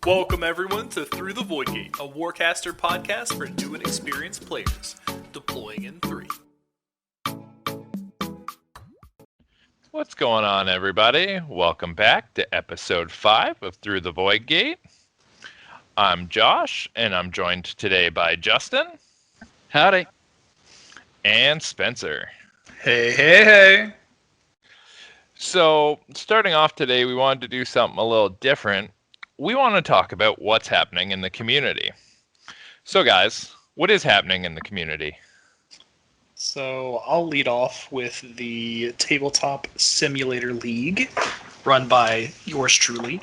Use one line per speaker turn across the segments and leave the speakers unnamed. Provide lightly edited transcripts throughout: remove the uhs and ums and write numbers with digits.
Welcome everyone to Through the Void Gate, a Warcaster podcast for new and experienced players. Deploying in 3.
What's going on, everybody? Welcome back to episode 5 of Through the Void Gate. I'm Josh, and I'm joined today by Justin.
Howdy.
And Spencer.
Hey.
So, starting off today, we wanted to do something a little different. We want to talk about what's happening in the community. So, guys, what is happening in the community?
So I'll lead off with the Tabletop Simulator League, run by yours truly.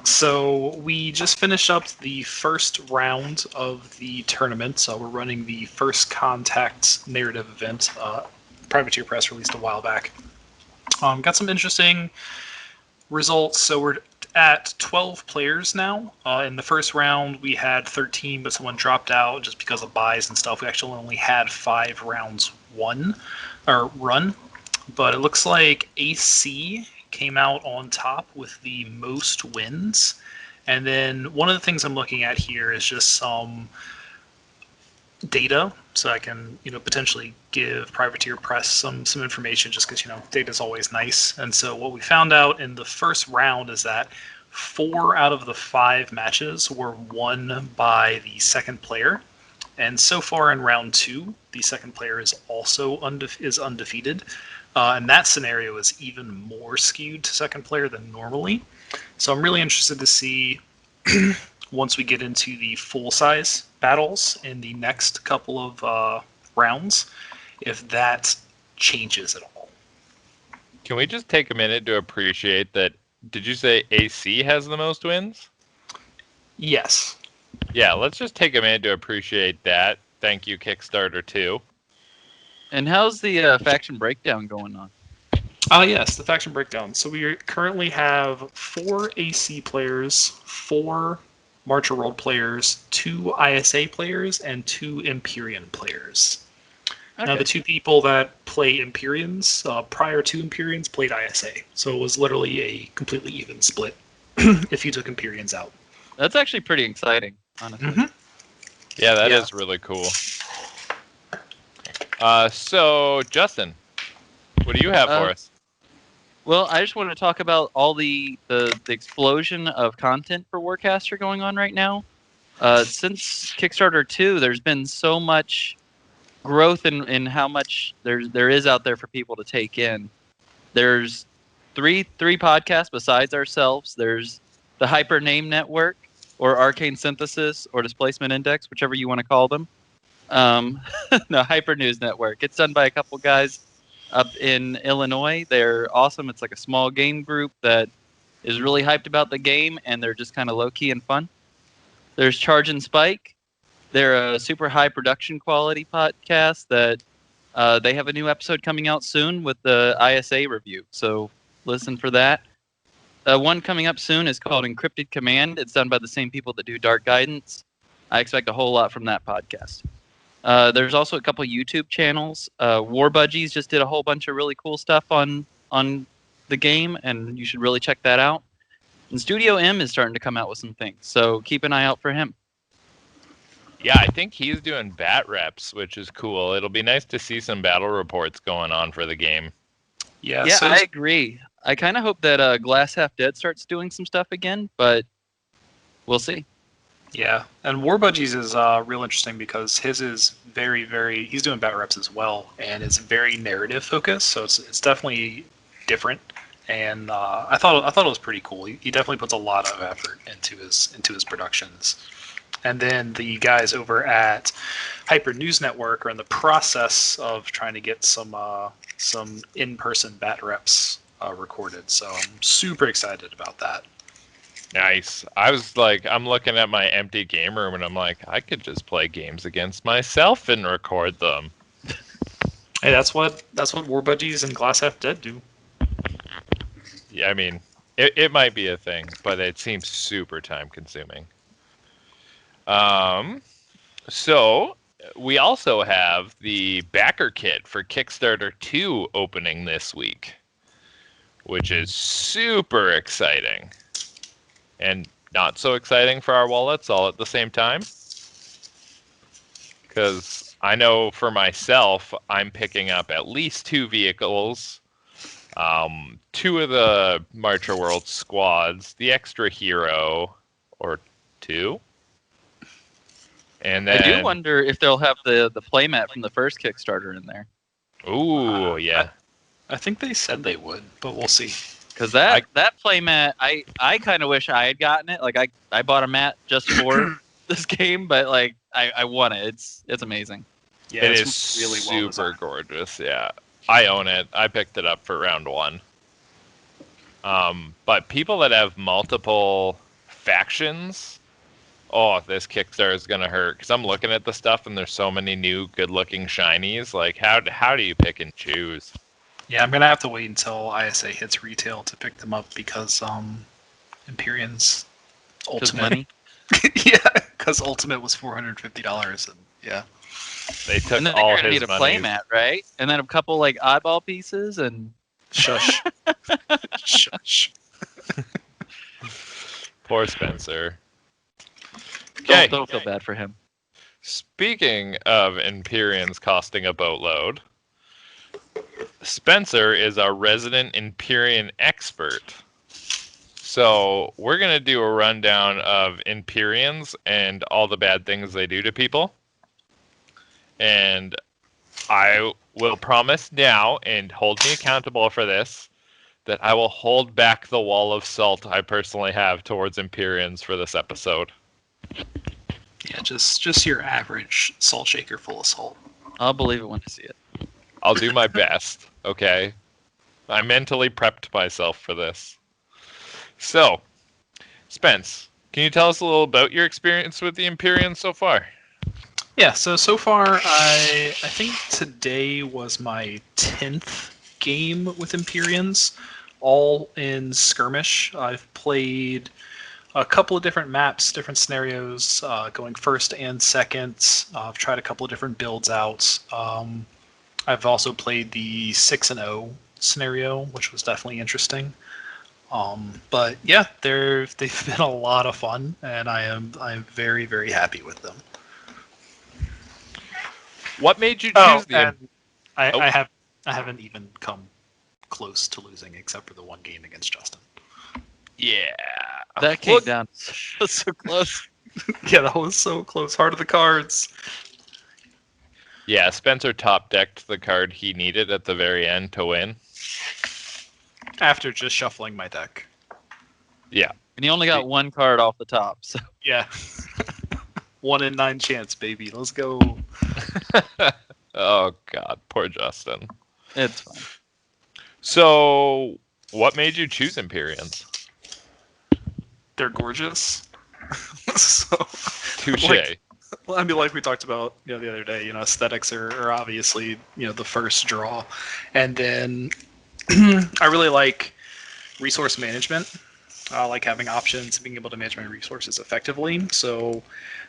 So we just finished up the first round of the tournament. So we're running the First Contact narrative event. Privateer Press released a while back. Got some interesting results. So we're at 12 players now. In the first round, we had 13, but someone dropped out just because of buys and stuff. We actually only had 5 rounds run. But it looks like AC came out on top with the most wins. And then one of the things I'm looking at here is just some data, so I can, potentially give Privateer Press some information, just because, data is always nice. And so what we found out in the first round is that 4 out of the 5 matches were won by the second player. And so far in round 2, the second player is also undefeated. And that scenario is even more skewed to second player than normally. So I'm really interested to see once we get into the full-size battles in the next couple of rounds, if that changes at all.
Can we just take a minute to appreciate that? Did you say AC has the most wins?
Yes.
Yeah, let's just take a minute to appreciate that. Thank you, Kickstarter 2.
And how's the faction breakdown going on?
Yes, the faction breakdown. So we currently have 4 AC players, 4 Marcher World players, 2 ISA players, and 2 Empyrean players. Okay. Now, the 2 people that play Empyreans, prior to Empyreans, played ISA. So it was literally a completely even split if you took Empyreans out.
That's actually pretty exciting, honestly.
Mm-hmm.
Yeah, that is really cool. So, Justin, what do you have for us?
Well, I just want to talk about all the explosion of content for Warcaster going on right now. Since Kickstarter 2, there's been so much growth in how much there is out there for people to take in. There's three podcasts besides ourselves. There's the Hyper Name Network, or Arcane Synthesis, or Displacement Index, whichever you want to call them. No, Hyper News Network. It's done by a couple guys up in Illinois. They're awesome. It's like a small game group that is really hyped about the game, and they're just kind of low-key and fun. There's Charge and Spike. They're a super high production quality podcast that they have a new episode coming out soon with the ISA review. So listen for that. One coming up soon is called Encrypted Command. It's done by the same people that do Dark Guidance. I expect a whole lot from that podcast. There's also a couple YouTube channels. War Budgies just did a whole bunch of really cool stuff on the game, and you should really check that out. And Studio M is starting to come out with some things, so keep an eye out for him.
Yeah, I think he's doing bat reps, which is cool. It'll be nice to see some battle reports going on for the game.
Yeah,
I agree. I kind of hope that Glass Half Dead starts doing some stuff again, but we'll see.
Yeah, and War Budgies is real interesting because his is very, very. He's doing bat reps as well, and it's very narrative focused. So it's definitely different, and I thought it was pretty cool. He definitely puts a lot of effort into his productions. And then the guys over at Hyper News Network are in the process of trying to get some in-person bat reps recorded. So I'm super excited about that.
Nice. I was like, I'm looking at my empty game room, and I'm like, I could just play games against myself and record them.
Hey, that's what War Budgies and Glass Half Dead do.
Yeah, I mean, it might be a thing, but it seems super time consuming. So we also have the backer kit for Kickstarter 2 opening this week, which is super exciting. And not so exciting for our wallets all at the same time. Because I know for myself, I'm picking up at least 2 vehicles, 2 of the Marcher World squads, the extra hero, or 2. And then,
I do wonder if they'll have the playmat from the first Kickstarter in there.
ooh, yeah.
I think they said they would, but we'll see.
Because that playmat, I kind of wish I had gotten it. Like I bought a mat just for this game, but like I want it. It's amazing.
Yeah,
It
it's
is
really well
super
designed.
gorgeous. Yeah, I own it. I picked it up for round 1. But people that have multiple factions, oh, this Kickstarter is gonna hurt. Because I'm looking at the stuff and there's so many new, good-looking shinies. Like, how do you pick and choose?
Yeah, I'm gonna have to wait until ISA hits retail to pick them up because Empyreans
Just
Ultimate.
money.
Yeah, because Ultimate was $450, and yeah.
They took
And then
all
you're gonna
his
need a
money.
playmat, right? And then a couple like oddball pieces and
Shush. Shush.
Poor Spencer. Okay.
don't feel bad for him.
Speaking of Empyreans costing a boatload, Spencer is our resident Empyrean expert. So we're going to do a rundown of Empyreans and all the bad things they do to people. And I will promise now, and hold me accountable for this, that I will hold back the wall of salt I personally have towards Empyreans for this episode.
Yeah, just your average salt shaker full of salt.
I'll believe it when I see it.
I'll do my best, okay? I mentally prepped myself for this. So, Spence, can you tell us a little about your experience with the Empyreans so far?
Yeah, so far I think today was my 10th game with Empyreans, all in skirmish. I've played a couple of different maps, different scenarios, going first and second. I've tried a couple of different builds out. I've also played the 6-0 scenario, which was definitely interesting. But yeah, they've been a lot of fun, and I'm very, very happy with them.
What made you choose the
and I haven't even come close to losing except for the one game against Justin.
Yeah.
That came
Well,
down so close.
Yeah, that was so close. Heart of the cards.
Yeah, Spencer top decked the card he needed at the very end to win.
After just shuffling my deck.
Yeah.
And he only got one card off the top. So
Yeah. 1 in 9 chance, baby. Let's go.
Oh, God. Poor Justin.
it's fine.
So, what made you choose Empyreans?
They're gorgeous. So,
Touche.
well, I mean, like we talked about the other day, aesthetics are obviously, the first draw. And then I really like resource management. I like having options, being able to manage my resources effectively. So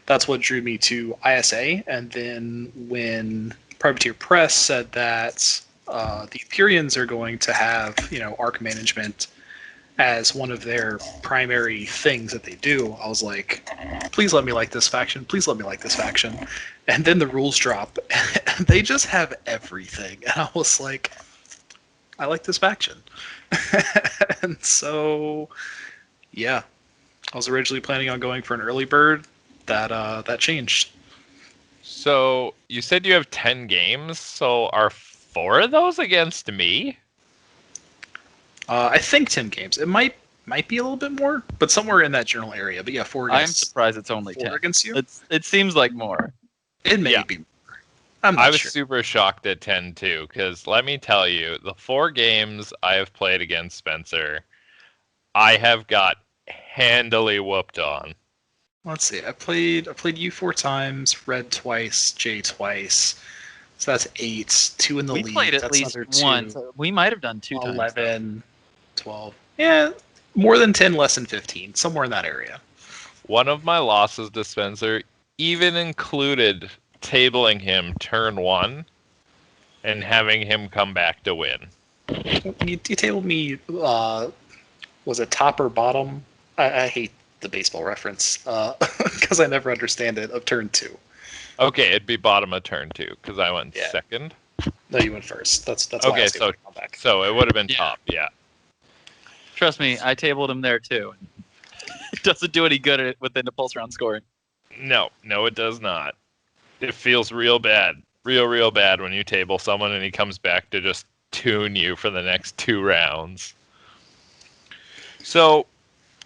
that's what drew me to ISA. And then when Privateer Press said that the Empyreans are going to have, arc management as one of their primary things that they do, I was like, please let me like this faction. Please let me like this faction. And then the rules drop. And they just have everything. And I was like, I like this faction. And so, yeah, I was originally planning on going for an early bird. That changed.
So, you said you have 10 games, so are 4 of those against me?
I think 10 games. It might be a little bit more, but somewhere in that general area. But yeah, 4
I'm
against,
surprised it's only
4
10.
against you.
It seems like more.
It may
Yeah.
be more. I'm not
I was
sure.
super shocked at 10 too, because let me tell you, the 4 games I have played against Spencer, I have got handily whooped on.
Let's see. I played you 4 times, Red twice, J twice. So that's 8. 2 in the
We
league.
played at
That's
least
another 2.
once. We might have done 2 times.
11, 12. Yeah, more than 10, less than 15. Somewhere in that area.
One of my losses to Spencer even included tabling him turn 1 and having him come back to win.
You tabled me, was it top or bottom? I hate the baseball reference because I never understand it, of turn 2.
Okay, it'd be bottom of turn 2 because I went
Yeah.
second.
No, you went first. That's why I
Okay,
was
so
come back.
it would have been
Yeah.
top. Yeah.
Trust me, I tabled him there too. It doesn't do any good within the pulse round scoring.
No, it does not. It feels real bad, real bad when you table someone and he comes back to just tune you for the next 2 rounds. So,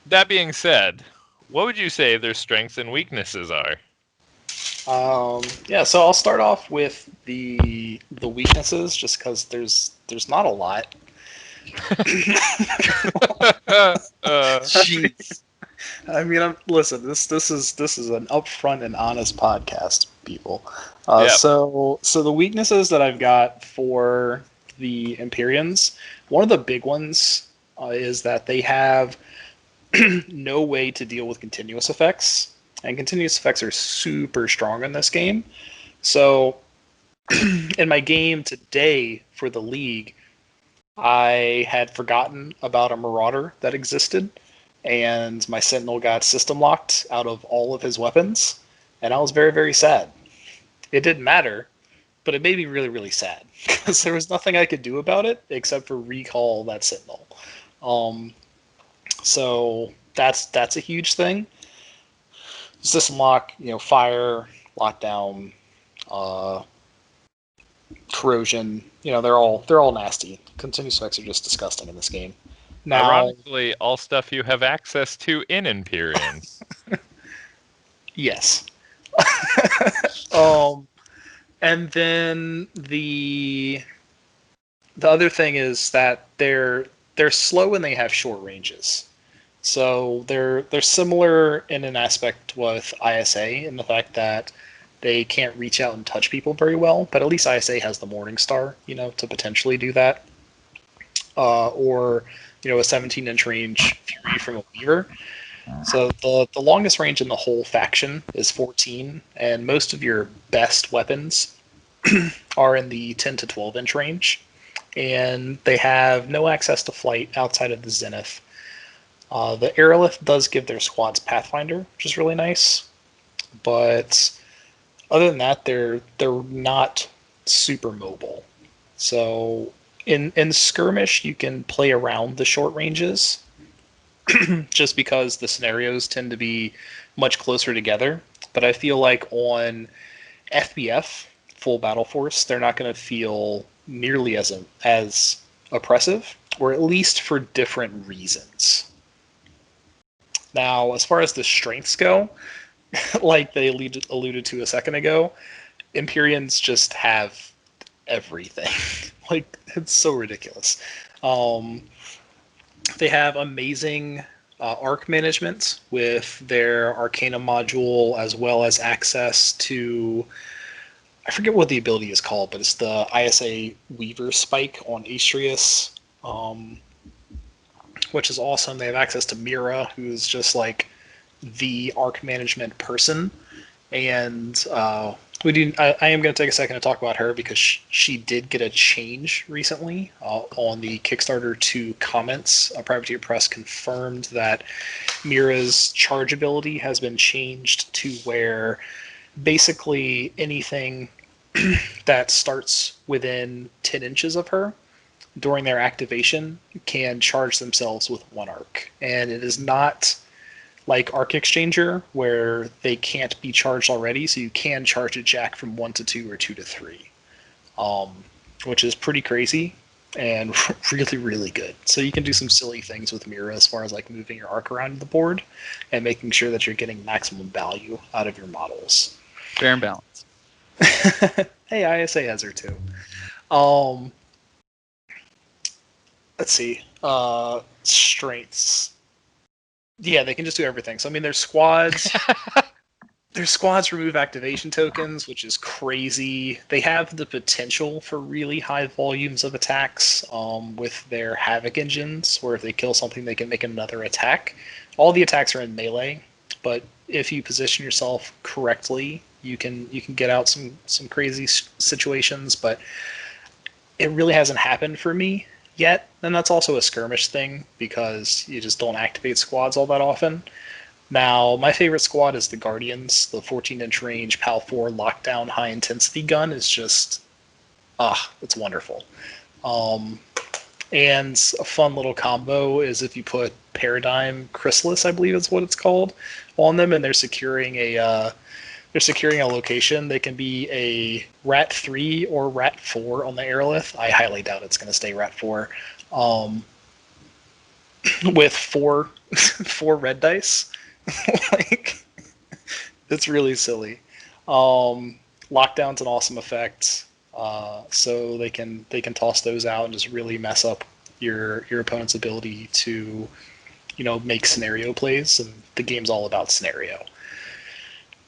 that being said, what would you say their strengths and weaknesses are?
Yeah, so I'll start off with the weaknesses, just because there's not a lot.
Jeez.
I mean, listen. This is an upfront and honest podcast, people.
Yep.
So the weaknesses that I've got for the Empyreans, one of the big ones is that they have no way to deal with continuous effects, and continuous effects are super strong in this game. So in my game today for the league, I had forgotten about a Marauder that existed, and my Sentinel got system locked out of all of his weapons, and I was very, very sad. It didn't matter, but it made me really, really sad because there was nothing I could do about it except for recall that Sentinel. So that's a huge thing. System lock, fire, lockdown, corrosion. They're all nasty. Continuous effects are just disgusting in this game. Now,
Ironically, all stuff you have access to in Empyreans.
yes. And then the other thing is that they're slow and they have short ranges. So they're similar in an aspect with ISA in the fact that they can't reach out and touch people very well, but at least ISA has the Morning Star, to potentially do that. Or a 17-inch range Fury from a Weaver. So the longest range in the whole faction is 14, and most of your best weapons are in the 10 to 12-inch range, and they have no access to flight outside of the Zenith. The Aerolith does give their squads Pathfinder, which is really nice, but other than that, they're not super mobile. So in skirmish, you can play around the short ranges, just because the scenarios tend to be much closer together. But I feel like on FBF, full battle force, they're not going to feel nearly as oppressive, or at least for different reasons. Now, as far as the strengths go, like they alluded to a second ago, Empyreans just have everything. Like, it's so ridiculous. They have amazing arc management with their Arcana module, as well as access to, I forget what the ability is called, but it's the ISA Weaver Spike on Astrius, which is awesome. They have access to Mira, who's just like the arc management person, and I am going to take a second to talk about her because she did get a change recently on the Kickstarter 2 comments. Privateer Press confirmed that Mira's charge ability has been changed to where basically anything that starts within 10 inches of her during their activation can charge themselves with one arc. And it is not like Arc Exchanger, where they can't be charged already, so you can charge a jack from 1 to 2 or 2 to 3, which is pretty crazy and really, really good. So you can do some silly things with Mira as far as like moving your arc around the board and making sure that you're getting maximum value out of your models.
Fair and balanced.
Hey, ISA has her too. Let's see. Strengths. Yeah, they can just do everything. So I mean, their squads remove activation tokens, which is crazy. They have the potential for really high volumes of attacks with their Havoc engines, where if they kill something, they can make another attack. All the attacks are in melee, but if you position yourself correctly, you can get out some crazy situations. But it really hasn't happened for me yet, and that's also a skirmish thing because you just don't activate squads all that often. Now, my favorite squad is the Guardians. The 14-inch range PAL 4 lockdown high intensity gun is just it's wonderful. And a fun little combo is if you put Paradigm Chrysalis, I believe is what it's called, on them, and they're securing a location. They can be a Rat 3 or Rat 4 on the airlift. I highly doubt it's going to stay Rat 4. With four red dice. Like, it's really silly. Lockdown's an awesome effect. So they can toss those out and just really mess up your opponent's ability to, make scenario plays, and the game's all about scenario.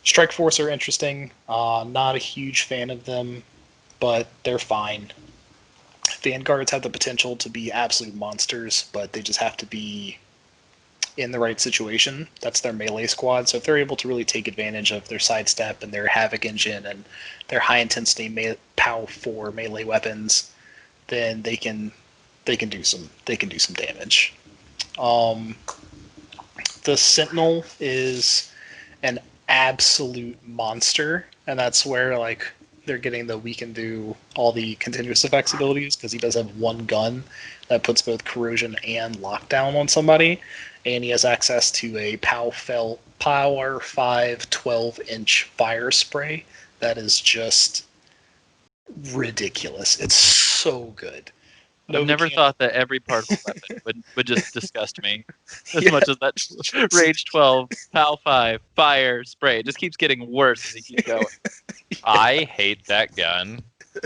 Strike Force are interesting. Not a huge fan of them, but they're fine. Vanguards have the potential to be absolute monsters, but they just have to be in the right situation. That's their melee squad. So if they're able to really take advantage of their sidestep and their Havoc engine and their high intensity POW 4 melee weapons, then they can do some damage. The Sentinel is an absolute monster, and that's where they're getting the we can do all the continuous effects abilities, because he does have one gun that puts both corrosion and lockdown on somebody, and he has access to a Power 5 12-inch fire spray that is just ridiculous. It's so good.
I've never thought that every particle weapon would just disgust me as much as that Rage 12, PAL 5, fire spray. It just keeps getting worse as he keeps going.
I hate that gun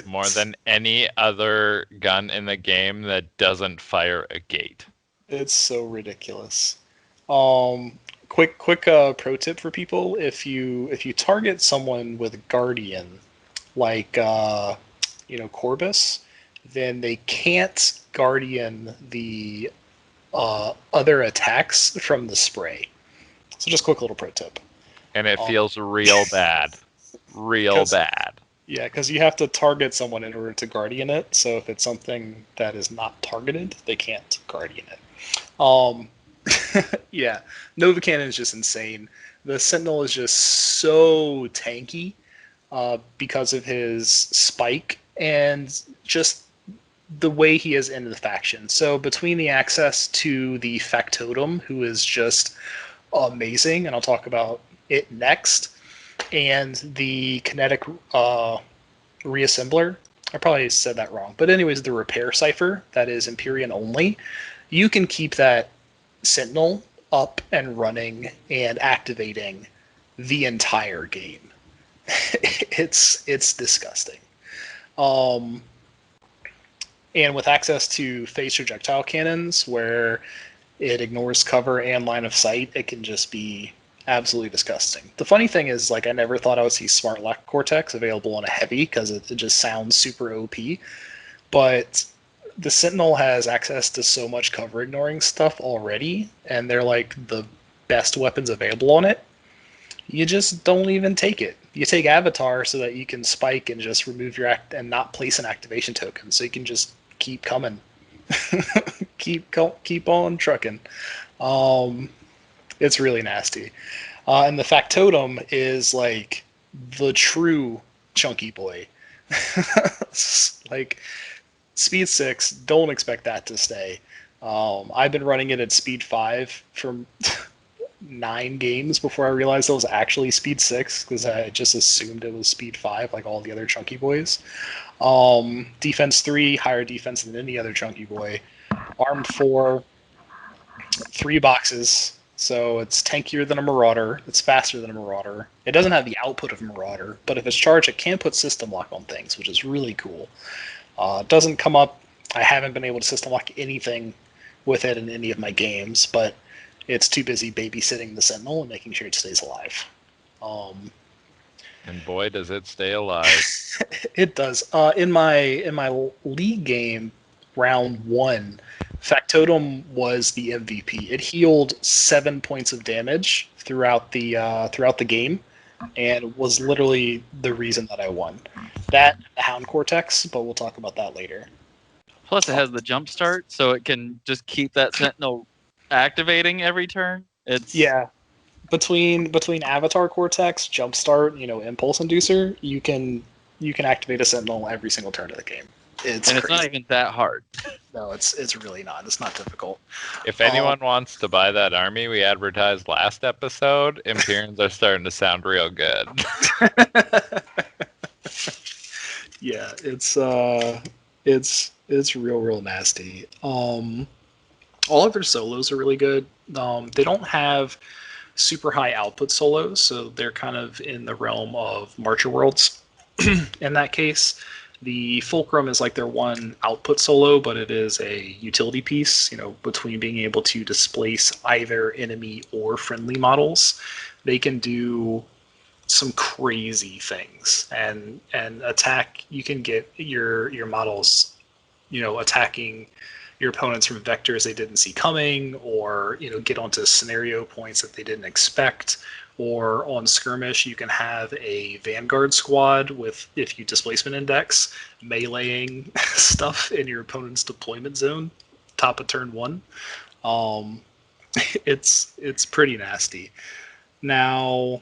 more than any other gun in the game that doesn't fire a gate.
It's so ridiculous. Quick pro tip for people: if you target someone with Guardian, like Corvus, then they can't Guardian the other attacks from the spray. So just quick little pro tip.
And it feels real bad. Real bad.
Yeah, because you have to target someone in order to Guardian it. So if it's something that is not targeted, they can't Guardian it. Yeah, Nova Cannon is just insane. The Sentinel is just so tanky because of his spike and just the way he is in the faction. So between the access to the Factotum, who is just amazing, and I'll talk about it next, and the kinetic reassembler, I probably said that wrong, but anyways, the repair cipher that is Empyrean only, you can keep that Sentinel up and running and activating the entire game. It's disgusting. And with access to phase projectile cannons, where it ignores cover and line of sight, it can just be absolutely disgusting. The funny thing is, I never thought I would see Smart Lock Cortex available on a heavy, because it just sounds super OP. But the Sentinel has access to so much cover ignoring stuff already, and they're the best weapons available on it. You just don't even take it. You take Avatar so that you can spike and just remove your and not place an activation token, so you can just keep coming. keep on trucking. It's really nasty. And the Factotum is the true chunky boy. Speed 6, don't expect that to stay. I've been running it at speed 5 for 9 games before I realized it was actually speed 6, because I just assumed it was speed 5 like all the other chunky boys. Defense 3, higher defense than any other chunky boy. Arm 4, 3 boxes, so it's tankier than a Marauder, it's faster than a Marauder. It doesn't have the output of a Marauder, but if it's charged, it can put system lock on things, which is really cool. It doesn't come up, I haven't been able to system lock anything with it in any of my games, but it's too busy babysitting the Sentinel and making sure it stays alive.
And boy, does it stay alive.
It does. In my league game, round 1, Factotum was the MVP. It healed 7 points of damage throughout the game, and was literally the reason that I won. That, the Hound Cortex, but we'll talk about that later.
Plus, it has the jump start, so it can just keep that Sentinel activating every turn.
Yeah, between Avatar Cortex, Jumpstart, Impulse Inducer, you can activate a Sentinel every single turn of the game. It's
and it's
crazy.
not even that hard.
No, it's really not. It's not difficult.
If anyone wants to buy that army we advertised last episode, Empyreans are starting to sound real good.
Yeah, it's real nasty. All of their solos are really good. They don't have super high output solos, so they're kind of in the realm of Marcher Worlds. In that case, the Fulcrum is like their one output solo, but it is a utility piece, between being able to displace either enemy or friendly models. They can do some crazy things and attack. You can get your models, attacking your opponents from vectors they didn't see coming, or get onto scenario points that they didn't expect. Or on skirmish, you can have a vanguard squad with, if you displacement index, meleeing stuff in your opponent's deployment zone, top of turn 1. It's pretty nasty. Now,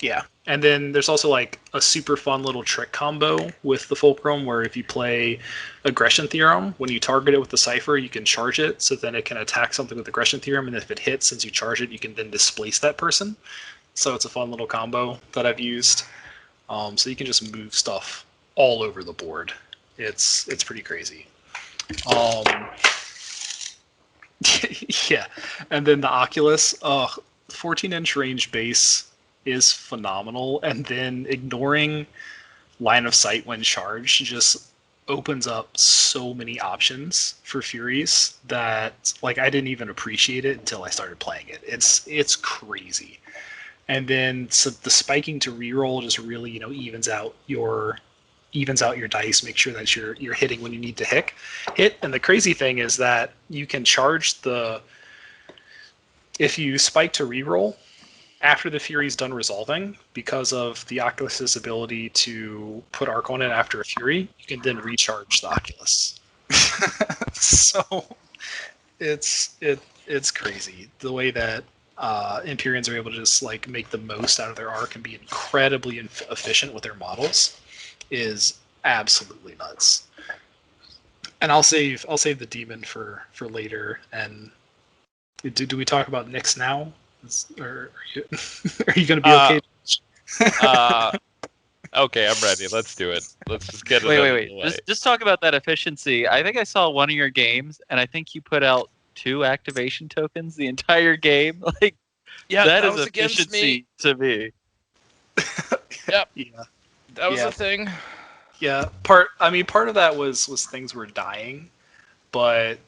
yeah. And then there's also like a super fun little trick combo with the Fulcrum where if you play Aggression Theorem, when you target it with the Cypher, you can charge it, so then it can attack something with Aggression Theorem, and if it hits, since you charge it, you can then displace that person. So it's a fun little combo that I've used. So you can just move stuff all over the board. It's pretty crazy. Yeah. And then the Oculus, 14-inch range base is phenomenal, and then ignoring line of sight when charged just opens up so many options for Furies that I didn't even appreciate it until I started playing it. It's crazy. And then so the spiking to reroll just really evens out your dice, make sure that you're hitting when you need to hit. And the crazy thing is that you can charge if you spike to reroll after the Fury's done resolving, because of the Oculus's ability to put arc on it after a Fury, you can then recharge the Oculus. So it's crazy the way that Empyreans are able to just make the most out of their arc and be incredibly efficient with their models is absolutely nuts. And I'll save the demon for later. And do we talk about Nyx now? Or are you going to be okay?
Okay, I'm ready. Let's do it. Let's just get it.
Wait. Just talk about that efficiency. I think I saw one of your games, and I think you put out 2 activation tokens the entire game.
Yeah,
that is
was
efficiency to me.
Yep.
Yeah.
That was a thing.
Yeah. Part of that was things were dying, but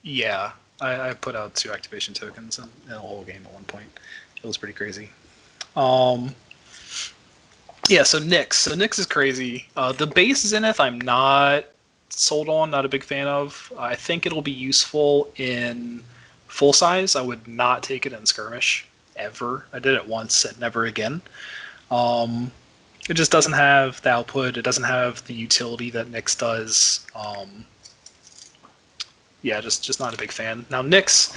yeah. I put out 2 activation tokens in a whole game at one point. It was pretty crazy. Yeah, so Nyx. So Nyx is crazy. The base Zenith I'm not sold on, not a big fan of. I think it'll be useful in full size. I would not take it in skirmish, ever. I did it once and never again. It just doesn't have the output. It doesn't have the utility that Nyx does. Yeah, just not a big fan. Now, Nyx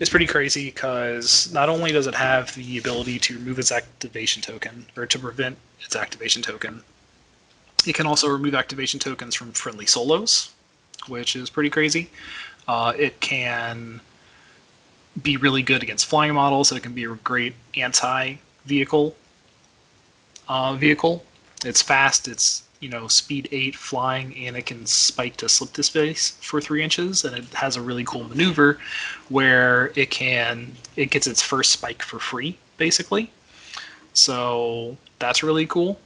is pretty crazy because not only does it have the ability to remove its activation token, or to prevent its activation token, it can also remove activation tokens from friendly solos, which is pretty crazy. It can be really good against flying models. It can be a great anti-vehicle vehicle. It's fast. It's speed 8 flying, and it can spike to slip to space for 3 inches, and it has a really cool maneuver where it gets its first spike for free, basically. So that's really cool.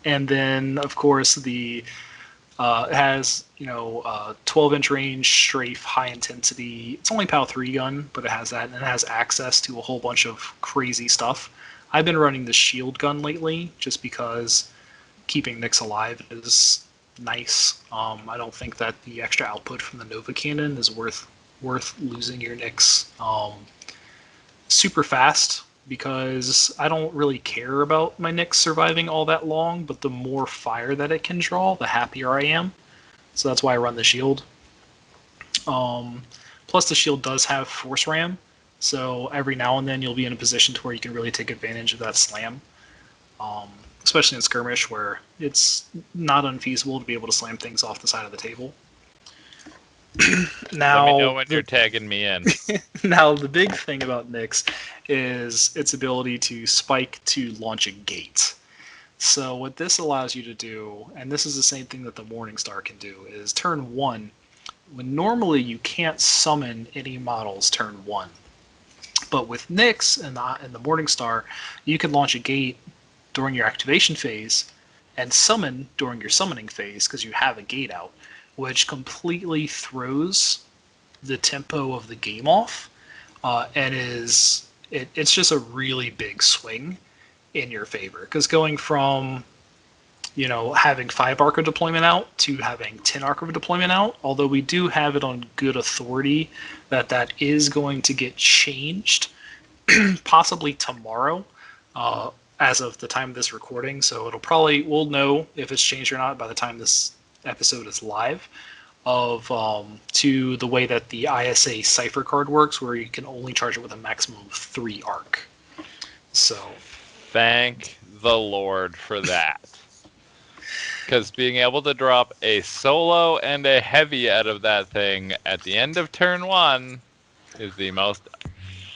And then of course it has 12-inch range, strafe, high intensity. It's only POW 3 gun, but it has that, and it has access to a whole bunch of crazy stuff. I've been running the shield gun lately just because keeping Nyx alive is nice. I don't think that the extra output from the Nova Cannon is worth losing your Nyx super fast, because I don't really care about my Nyx surviving all that long, but the more fire that it can draw, the happier I am. So that's why I run the shield. Plus Plus, the shield does have force ram, so every now and then you'll be in a position to where you can really take advantage of that slam. Especially in skirmish, where it's not unfeasible to be able to slam things off the side of the table. Now,
Let me know when you're tagging me in.
now the big thing about Nyx is its ability to spike to launch a gate. So what this allows you to do, and this is the same thing that the Morningstar can do, is turn 1, when normally you can't summon any models turn 1. But with Nyx and the Morningstar, you can launch a gate during your activation phase and summon during your summoning phase because you have a gate out, which completely throws the tempo of the game off, and it's just a really big swing in your favor. Because going from having 5 Arc of Deployment out to having 10 Arc of Deployment out, although we do have it on good authority that is going to get changed possibly tomorrow, as of the time of this recording. So we'll know if it's changed or not by the time this episode is live, to the way that the ISA Cipher card works, where you can only charge it with a maximum of 3 arc. So
Thank the Lord for that. Because being able to drop a solo and a heavy out of that thing at the end of turn 1 is the most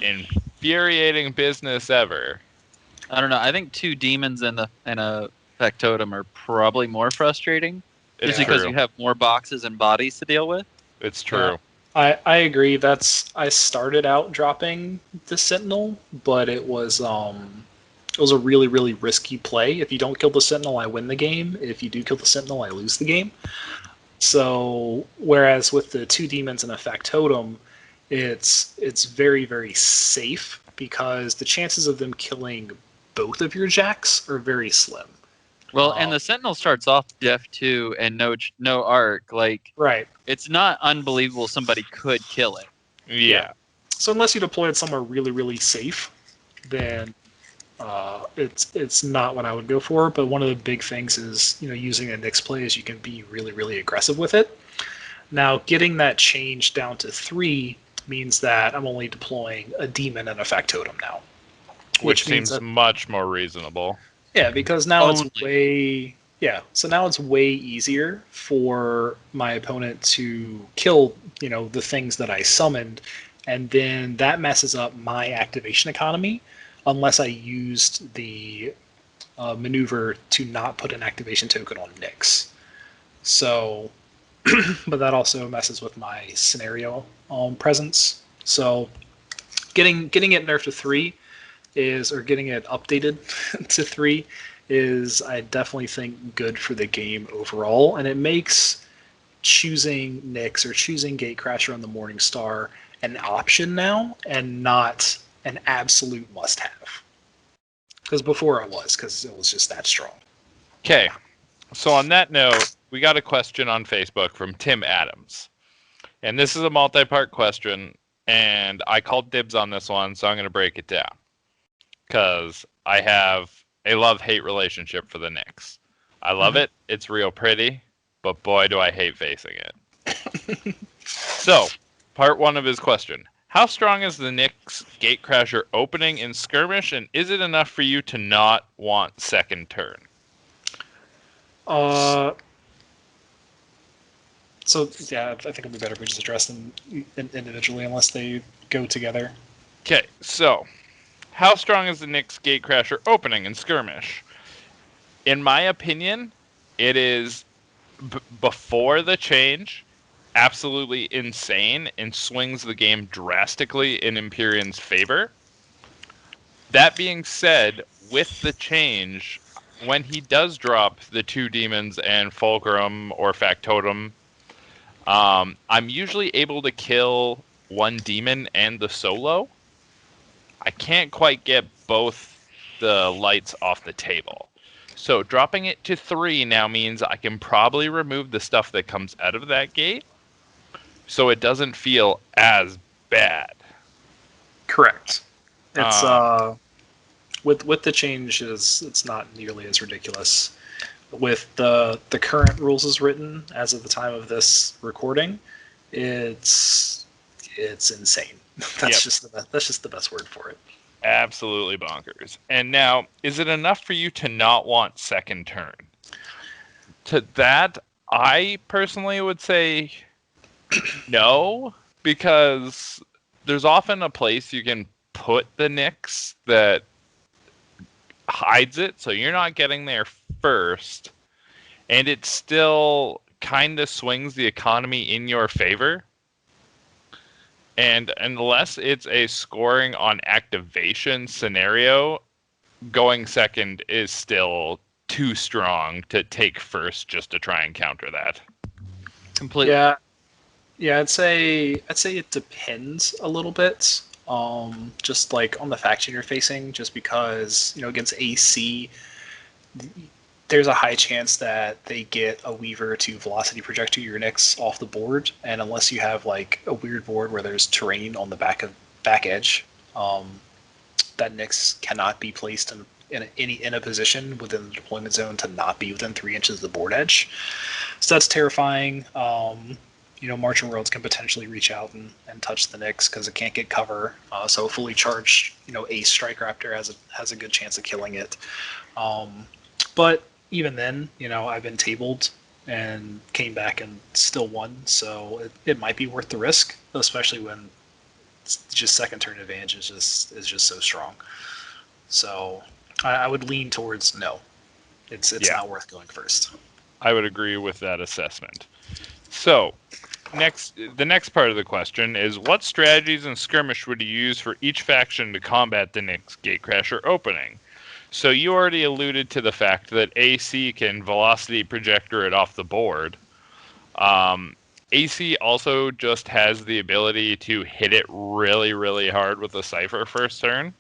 infuriating business ever.
I don't know. I think 2 demons and a factotum are probably more frustrating.
It's
Just because
true.
you have more boxes and bodies to deal with.
It's true.
I agree. I started out dropping the Sentinel, but it was a really, really risky play. If you don't kill the Sentinel, I win the game. If you do kill the Sentinel, I lose the game. So whereas with the 2 demons and a factotum, it's very, very safe because the chances of them killing both of your jacks are very slim.
Well, and the Sentinel starts off Def 2 and no arc. Like,
Right.
it's not unbelievable somebody could kill it.
Yeah.
So unless you deploy it somewhere really, really safe, then it's not what I would go for. But one of the big things is using a Nyx play is you can be really, really aggressive with it. Now getting that change down to 3 means that I'm only deploying a demon and a factotum now,
Which
means
seems
that,
much more reasonable.
yeah, because now
Only.
it's way So now it's way easier for my opponent to kill the things that I summoned, and then that messes up my activation economy unless I used the maneuver to not put an activation token on Nyx. So, but that also messes with my scenario presence. So, getting it nerfed to 3 or getting it updated to 3 is, I definitely think, good for the game overall, and it makes choosing Nyx or choosing Gatecrasher on the Morningstar an option now and not an absolute must-have. Because before it was, because it was just that strong.
Okay. So on that note, we got a question on Facebook from Tim Adams. And this is a multi-part question, and I called dibs on this one, so I'm going to break it down. Because I have a love-hate relationship for the Nyx. I love it. It's real pretty, but boy, do I hate facing it. So, part 1 of his question. How strong is the Nyx Gatecrasher opening in skirmish, and is it enough for you to not want second turn?
So, yeah, I think it'd be better if we just address them individually unless they go together.
Okay, so how strong is the Nyx Gatecrasher opening in skirmish? In my opinion, it is before the change, absolutely insane and swings the game drastically in Empyreans' favor. That being said, with the change, when he does drop the 2 demons and Fulcrum or Factotum, I'm usually able to kill 1 demon and the solo. I can't quite get both the lights off the table. So dropping it to 3 now means I can probably remove the stuff that comes out of that gate, so it doesn't feel as bad.
Correct. It's with the changes, it's not nearly as ridiculous. With the current rules as written as of the time of this recording, it's It's insane. That's just the best word for it.
Absolutely bonkers. And now, is it enough for you to not want second turn? To that, I personally would say no, because there's often a place you can put the Nyx that hides it, so you're not getting there first, and it still kind of swings the economy in your favor. And unless it's a scoring on activation scenario, going second is still too strong to take first just to try and counter that.
Completely.
Yeah, I'd say it depends a little bit. Just like on the faction you're facing, just because, against AC, there's a high chance that they get a Weaver to velocity projectile your Nyx off the board, and unless you have like a weird board where there's terrain on the back edge, that Nyx cannot be placed in a position within the deployment zone to not be within 3 inches of the board edge. So that's terrifying. Marcher Worlds can potentially reach out and touch the Nyx because it can't get cover. So a fully charged, Ace Strike Raptor has a good chance of killing it. But even then, I've been tabled and came back and still won. So it might be worth the risk, especially when just second turn advantage is just so strong. So I would lean towards no. It's not worth going first.
I would agree with that assessment. So, the next part of the question is, what strategies and skirmish would you use for each faction to combat the Nyx Gatecrasher opening? So you already alluded to the fact that AC can velocity projector it off the board. AC also just has the ability to hit it really, really hard with a Cypher first turn.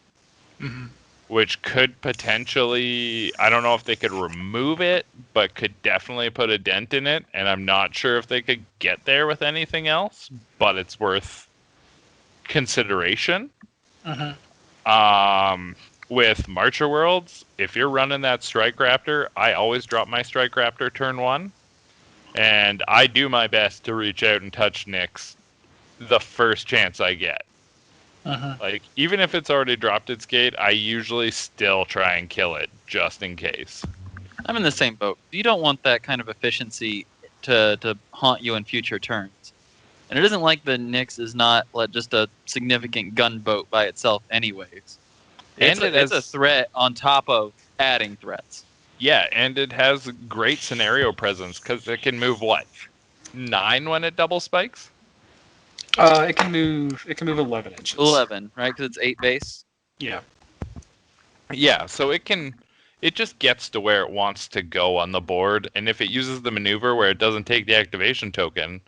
Mm-hmm.
Which could potentially, I don't know if they could remove it, but could definitely put a dent in it. And I'm not sure if they could get there with anything else, but it's worth consideration.
Mm-hmm.
With Marcher Worlds, if you're running that Strike Raptor, I always drop my Strike Raptor turn 1. And I do my best to reach out and touch Nyx the first chance I get. Like, even if it's already dropped its gate, I usually still try and kill it, just in case.
I'm in the same boat. You don't want that kind of efficiency to haunt you in future turns. And it isn't like the Nyx is not just a significant gunboat by itself anyways. It's a threat on top of adding threats.
Yeah, and it has great scenario presence, because it can move, 9 when it double spikes?
It can move 11 inches.
11, right? Because it's 8 base.
Yeah.
Yeah, so it just gets to where it wants to go on the board, and if it uses the maneuver where it doesn't take the activation token,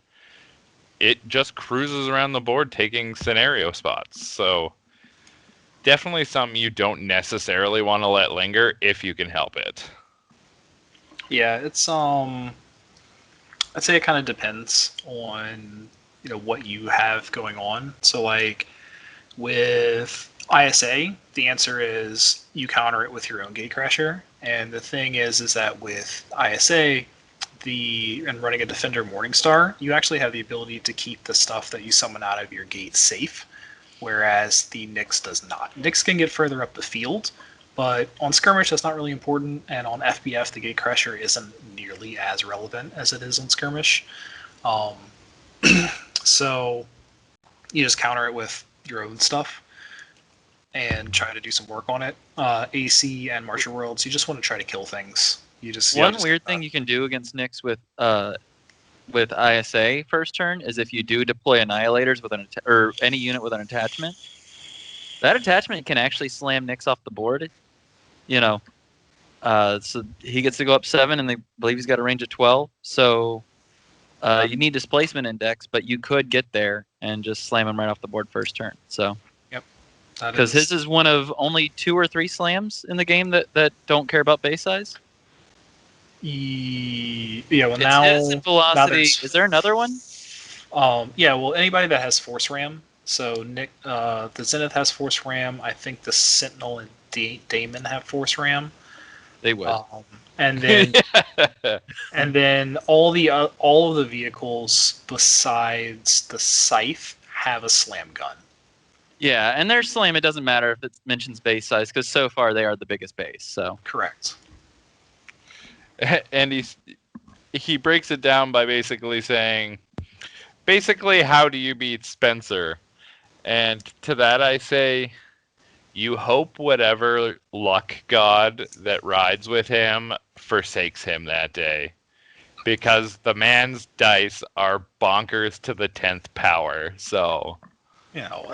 it just cruises around the board taking scenario spots. So definitely something you don't necessarily want to let linger if you can help it.
Yeah, it's I'd say it kind of depends on what you have going on. So like with ISA, the answer is you counter it with your own Gatecrasher. And the thing is that with ISA, and running a Defender Morningstar, you actually have the ability to keep the stuff that you summon out of your gate safe, whereas the Nyx does not. Nyx can get further up the field, but on skirmish that's not really important, and on FBF the Gatecrasher isn't nearly as relevant as it is on skirmish. So you just counter it with your own stuff and try to do some work on it. AC and Marcher Worlds, you just want to try to kill things.
One weird thing you can do against Nyx with ISA first turn is if you do deploy Annihilators with or any unit with an attachment, that attachment can actually slam Nyx off the board. So he gets to go up 7, and they believe he's got a range of 12. So you need displacement index, but you could get there and just slam him right off the board first turn. So,
yep,
because his is one of only 2 or 3 slams in the game that don't care about base size.
Yeah, well,
it's
now
his and velocity.
Now
is there another one?
Yeah, well, anybody that has Force Ram. So Nick, the Zenith has Force Ram. I think the Sentinel and Damon have Force Ram.
They would.
And then all of the vehicles besides the Scythe have a slam gun.
Yeah, and their slam, it doesn't matter if it mentions base size, because so far they are the biggest base. So
Correct.
And he breaks it down by basically saying, how do you beat Spencer? And to that I say, you hope whatever luck god that rides with him forsakes him that day. Because the man's dice are bonkers to the 10th power. So,
You know,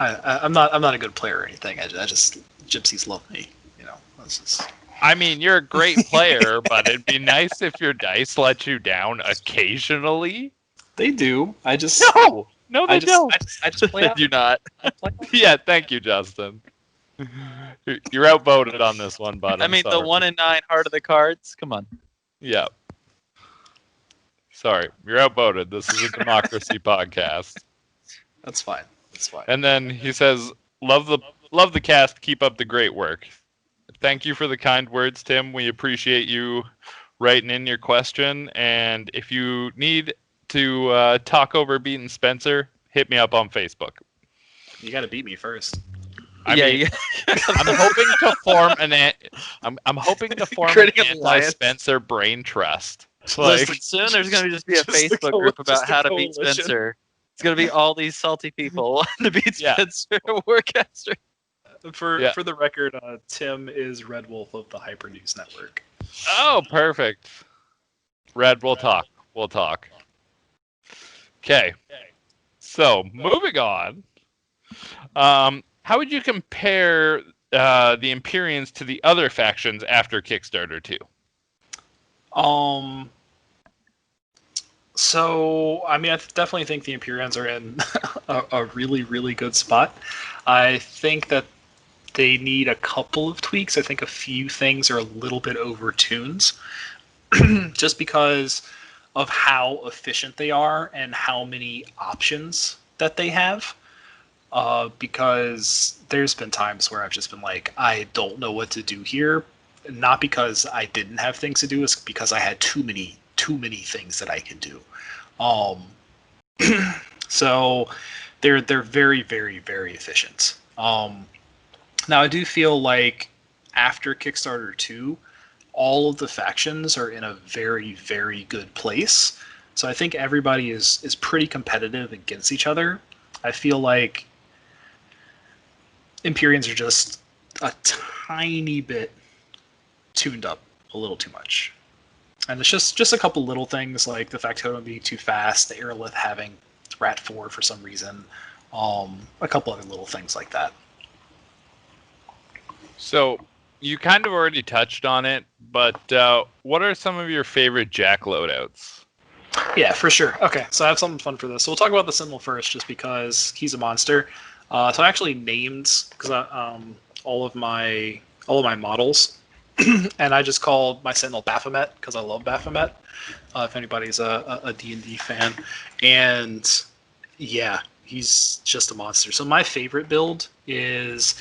I'm not a good player or anything. I just gypsies love me. You know, that's just...
I mean, you're a great player, but it'd be nice if your dice let you down occasionally.
They do. I just
No, they don't.
I just play
they
out.
do not.
Yeah, thank you, Justin. You're outvoted on this one, bud.
I mean, the
sorry.
1 in 9 heart of the cards. Come on.
Yeah. Sorry, you're outvoted. This is a democracy podcast.
That's fine. That's fine.
And then he says, love the cast. Keep up the great work. Thank you for the kind words, Tim. We appreciate you writing in your question. And if you need to talk over beating Spencer, hit me up on Facebook.
You got to beat me first.
I'm hoping to form I'm hoping to form
Creating
an
an alliance.
anti-Spencer brain trust.
Listen, soon there's going to just be a
just a
Facebook group
just
about
a
how to beat
coalition.
Spencer. It's going to be all these salty people wanting to beat
Yeah.
Spencer Warcaster.
For the record, Tim is Red Wolf of the Hyper News Network.
Oh, perfect. Red, we'll talk. We'll talk. Okay. So, moving on. How would you compare the Empyreans to the other factions after Kickstarter 2?
So, I mean, I definitely think the Empyreans are in a really, really good spot. I think that they need a couple of tweaks. I think a few things are a little bit overtuned, just because of how efficient they are and how many options that they have. Because there's been times where I've just been like, I don't know what to do here. Not because I didn't have things to do, it's because I had too many things that I could do. So they're very, very, very efficient. Now I do feel like after Kickstarter 2, all of the factions are in a very, very good place. So I think everybody is pretty competitive against each other. I feel like Empyreans are just a tiny bit tuned up a little too much. And it's just a couple little things, like the Factotum being too fast, the Aerolith having Rat 4 for some reason, a couple other little things like that.
So, you kind of already touched on it, but what are some of your favorite Jack loadouts?
Yeah, for sure. Okay, so I have something fun for this. So we'll talk about the Sentinel first, just because he's a monster. So I actually named all of my models, and I just called my Sentinel Baphomet because I love Baphomet. If anybody's a D&D fan, and yeah, he's just a monster. So my favorite build is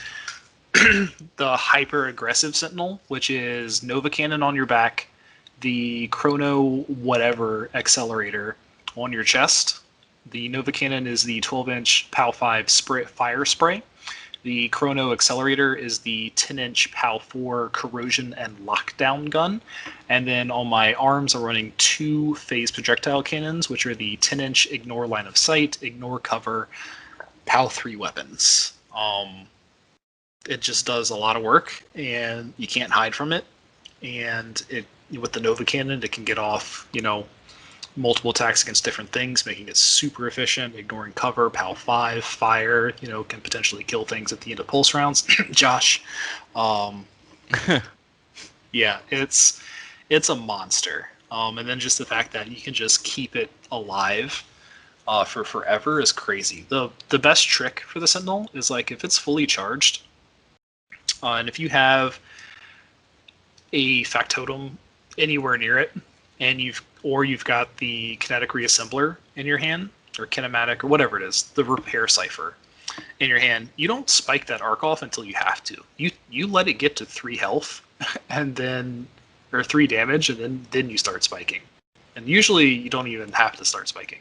the hyper aggressive Sentinel, which is Nova Cannon on your back, the Chrono whatever accelerator on your chest. The Nova Cannon is the 12-inch POW 5 fire spray. The Chrono accelerator is the 10-inch POW 4 corrosion and lockdown gun. And then on my arms, I'm running 2 phase projectile cannons, which are the 10-inch ignore line of sight, ignore cover, POW 3 weapons. It just does a lot of work, and you can't hide from it. And with the Nova Cannon, it can get off, multiple attacks against different things, making it super efficient, ignoring cover, POW 5, fire, can potentially kill things at the end of pulse rounds. Josh. Yeah, it's a monster. And then just the fact that you can just keep it alive for forever is crazy. The best trick for the Sentinel is, like, if it's fully charged, and if you have a Factotum anywhere near it, and you've got the kinetic reassembler in your hand, or kinematic, or whatever it is, the repair cipher in your hand, you don't spike that arc off until you have to. You let it get to 3 health, and then, or 3 damage, and then you start spiking. And usually you don't even have to start spiking.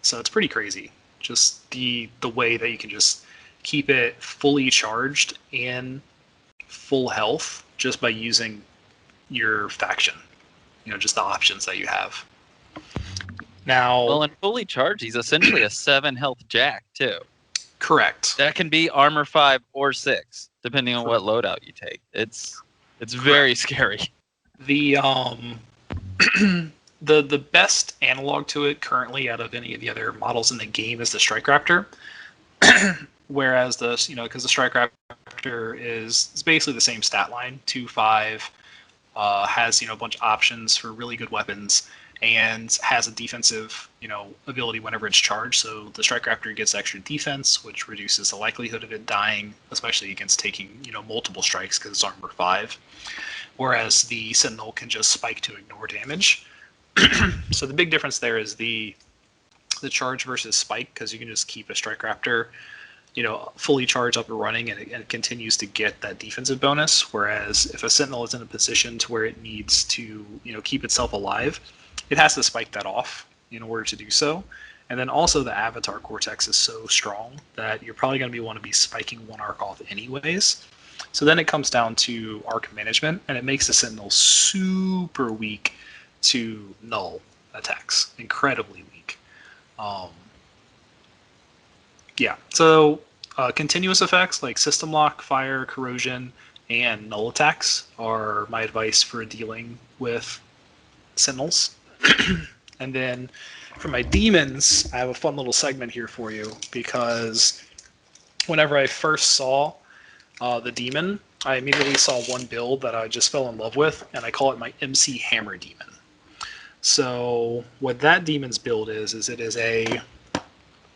So it's pretty crazy. Just the way that you can just keep it fully charged and full health just by using your faction. Just the options that you have. Now,
Well, and fully charged, he's essentially a 7 health jack too.
correct.
That can be armor 5 or 6, depending on what loadout you take. It's very scary.
The the best analog to it currently out of any of the other models in the game is the Strike Raptor. Whereas because the Strike Raptor is basically the same stat line, 2-5, has a bunch of options for really good weapons, and has a defensive ability whenever it's charged. So the Strike Raptor gets extra defense, which reduces the likelihood of it dying, especially against taking multiple strikes because it's armor 5. Whereas the Sentinel can just spike to ignore damage. So the big difference there is the charge versus spike, because you can just keep a Strike Raptor fully charged up and running, and it continues to get that defensive bonus. Whereas if a Sentinel is in a position to where it needs to keep itself alive, it has to spike that off in order to do so. And then also the Avatar Cortex is so strong that you're probably going to want to be spiking one arc off anyways. So then it comes down to arc management, and it makes the Sentinel super weak to null attacks, incredibly weak. So continuous effects like System Lock, Fire, Corrosion, and null attacks are my advice for dealing with Sentinels. And then for my demons, I have a fun little segment here for you, because whenever I first saw the demon, I immediately saw one build that I just fell in love with, and I call it my MC Hammer Demon. So what that demon's build is it is a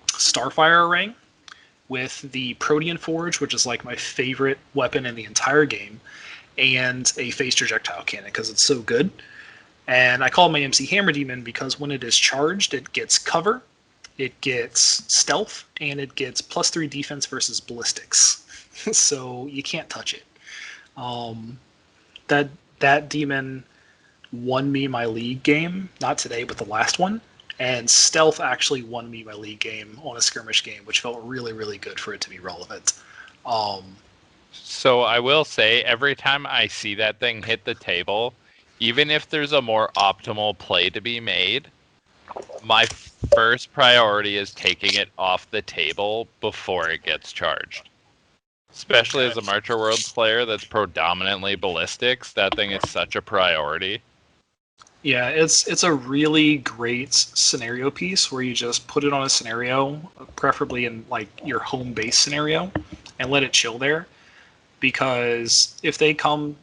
Starfire ring with the Protean Forge, which is like my favorite weapon in the entire game, and a phased projectile cannon because it's so good. And I call it my MC Hammer Demon because when it is charged, it gets cover, it gets stealth, and it gets +3 defense versus ballistics. So you can't touch it. That demon won me my league game, not today, but the last one. And stealth actually won me my league game on a skirmish game, which felt really, really good for it to be relevant.
So I will say, every time I see that thing hit the table, even if there's a more optimal play to be made, my first priority is taking it off the table before it gets charged. Especially as a Marcher Worlds player that's predominantly ballistics, that thing is such a priority.
Yeah, it's a really great scenario piece where you just put it on a scenario, preferably in like your home base scenario, and let it chill there. Because if they come,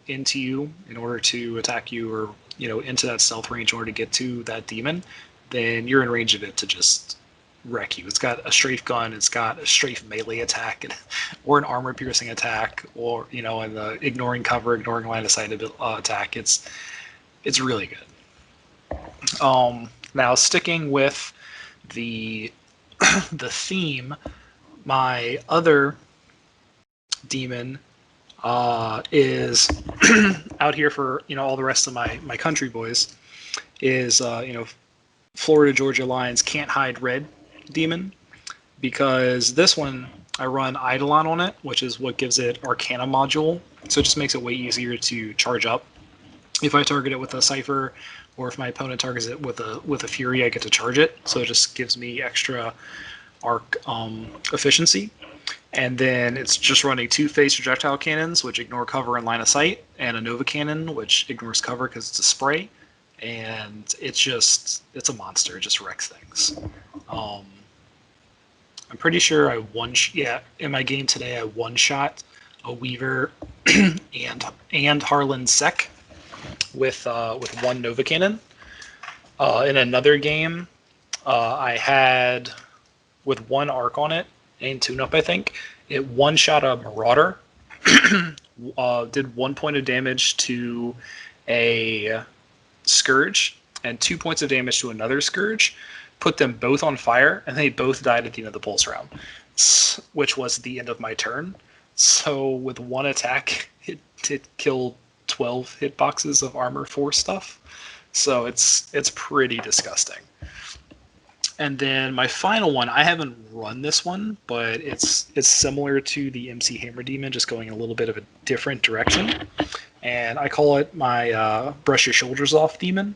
into you in order to attack you, or into that stealth range in order to get to that demon, then you're in range of it to just wreck you. It's got a strafe gun, it's got a strafe melee attack, or an armor piercing attack, or and the ignoring cover, ignoring line of sight attack. It's really good. Now, sticking with the the theme, my other demon is out here for all the rest of my country boys. Is Florida Georgia Lions Can't Hide Red demon, because this one I run Eidolon on it, which is what gives it Arcana module, so it just makes it way easier to charge up. If I target it with a Cypher, or if my opponent targets it with a Fury, I get to charge it. So it just gives me extra arc efficiency. And then it's just running 2 phased projectile cannons, which ignore cover and line of sight, and a Nova cannon, which ignores cover because it's a spray. And it's a monster. It just wrecks things. I'm pretty sure in my game today I one-shot a Weaver and Harlan Sec with 1 Nova cannon. In another game, I had, with 1 arc on it and tune-up, I think, it one-shot a Marauder, did 1 point of damage to a Scourge, and 2 points of damage to another Scourge, put them both on fire, and they both died at the end of the pulse round, which was the end of my turn. So with 1 attack, it killed 12 hitboxes of armor 4 stuff. So it's pretty disgusting. And then my final one, I haven't run this one, but it's similar to the MC Hammer Demon, just going a little bit of a different direction. And I call it my Brush Your Shoulders Off Demon.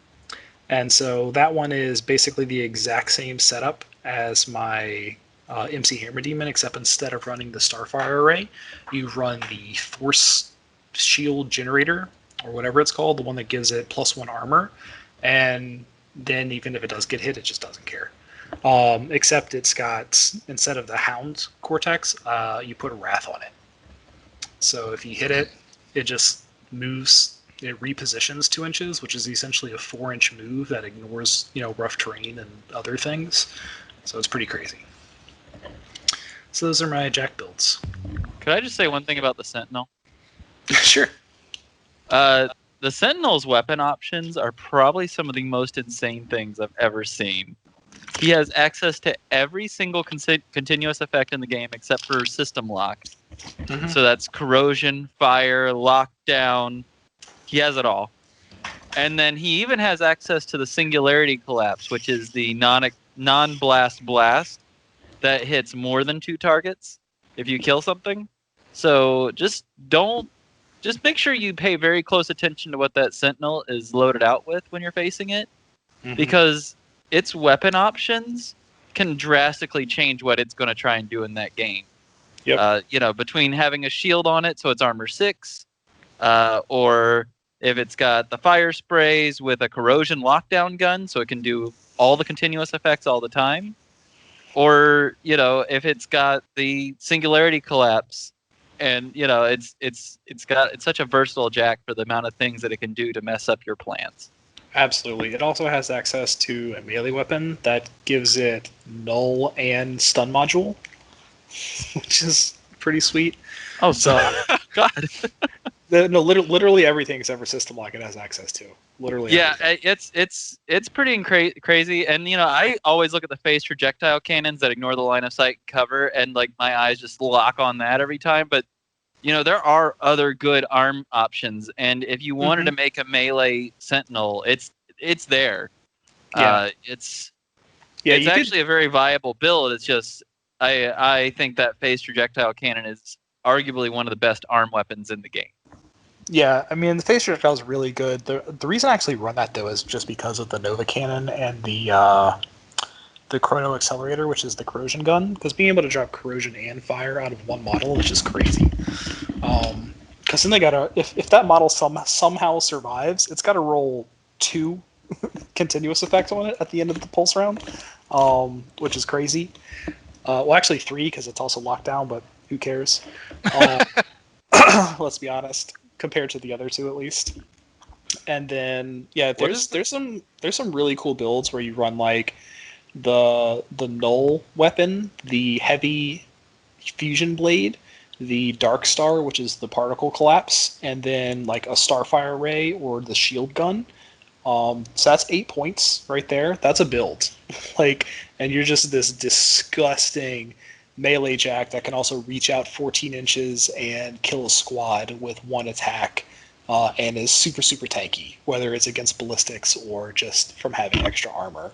And so that one is basically the exact same setup as my MC Hammer Demon, except instead of running the Starfire Array, you run the Force Shield Generator, or whatever it's called, the one that gives it +1 armor. And then even if it does get hit, it just doesn't care. Except it's got, instead of the Hound Cortex, you put a Wrath on it. So if you hit it, it just moves, it repositions 2 inches, which is essentially a 4-inch move that ignores, rough terrain and other things. So it's pretty crazy. So those are my Jack builds.
Could I just say one thing about the Sentinel?
Sure.
The Sentinel's weapon options are probably some of the most insane things I've ever seen. He has access to every single continuous effect in the game except for System Lock. Mm-hmm. So that's Corrosion, Fire, Lockdown. He has it all. And then he even has access to the Singularity Collapse, which is the non-blast blast that hits more than 2 targets if you kill something. So just make sure you pay very close attention to what that Sentinel is loaded out with when you're facing it, because its weapon options can drastically change what it's going to try and do in that game. Yep. Between having a shield on it, so it's armor 6, or if it's got the fire sprays with a corrosion lockdown gun, so it can do all the continuous effects all the time, or if it's got the Singularity Collapse, and it's such a versatile Jack for the amount of things that it can do to mess up your plans.
Absolutely. It also has access to a melee weapon that gives it null and stun module, which is pretty sweet.
Oh, so God.
No, literally everything except for System Lock it has access to. Literally.
Yeah,
everything.
it's pretty crazy, and I always look at the phased projectile cannons that ignore the line of sight cover, and like my eyes just lock on that every time. But there are other good arm options, and if you wanted to make a melee Sentinel, it's there.
Yeah.
It's actually a very viable build. It's just I think that phased projectile cannon is arguably one of the best arm weapons in the game.
Yeah, I mean, the phase projectile is really good. The reason I actually run that, though, is just because of the Nova Cannon and the Chrono Accelerator, which is the corrosion gun. Because being able to drop corrosion and fire out of one model is just crazy. Because then they gotta, if that model somehow survives, it's got to roll 2 continuous effects on it at the end of the pulse round, which is crazy. Well, actually 3, because it's also locked down, but who cares? Let's be honest. Compared to the other 2 at least. And then there's some really cool builds where you run like the null weapon, the heavy fusion blade, the dark star, which is the particle collapse, and then like a starfire ray or the shield gun. So that's 8 points right there. That's a build. And you're just this disgusting melee Jack that can also reach out 14 inches and kill a squad with 1 attack, and is super, super tanky, whether it's against ballistics or just from having extra armor.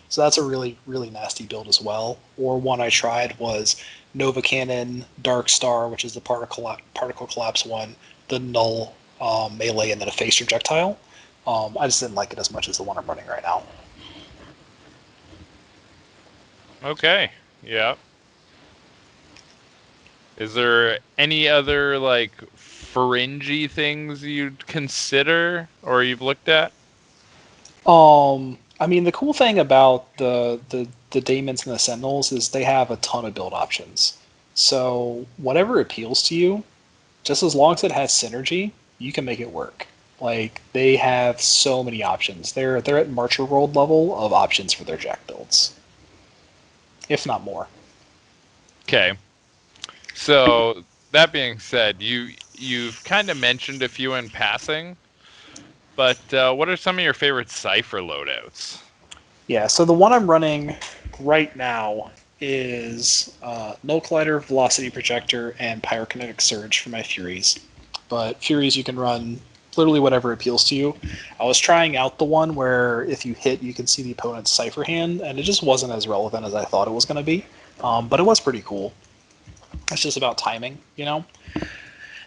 So that's a really, really nasty build as well. Or one I tried was Nova Cannon, Dark Star, which is the particle collapse one, the null melee, and then a phased projectile. I just didn't like it as much as the one I'm running right now.
Okay, yeah. Is there any other fringy things you'd consider or you've looked at?
I mean, the cool thing about the Daemons and the Sentinels is they have a ton of build options. So whatever appeals to you, just as long as it has synergy, you can make it work. They have so many options. They're at Marcher World level of options for their Jack builds, if not more.
Okay. So that being said, you've kind of mentioned a few in passing, but what are some of your favorite Cypher loadouts?
Yeah, so the one I'm running right now is Null Collider, Velocity Projector, and Pyrokinetic Surge for my Furies. But Furies you can run literally whatever appeals to you. I was trying out the one where if you hit, you can see the opponent's cipher hand, and it just wasn't as relevant as I thought it was going to be. But it was pretty cool. It's just about timing, you know?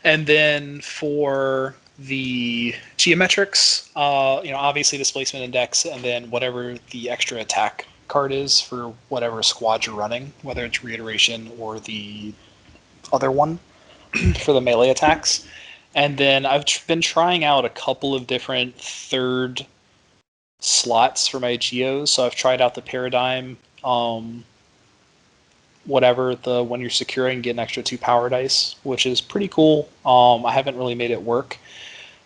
And then for the geometrics, obviously displacement index, and then whatever the extra attack card is for whatever squad you're running, whether it's reiteration or the other one for the melee attacks. And then I've been trying out a couple of different third slots for my geos. So I've tried out the paradigm, when you're securing, get an extra 2 power dice, which is pretty cool. I haven't really made it work.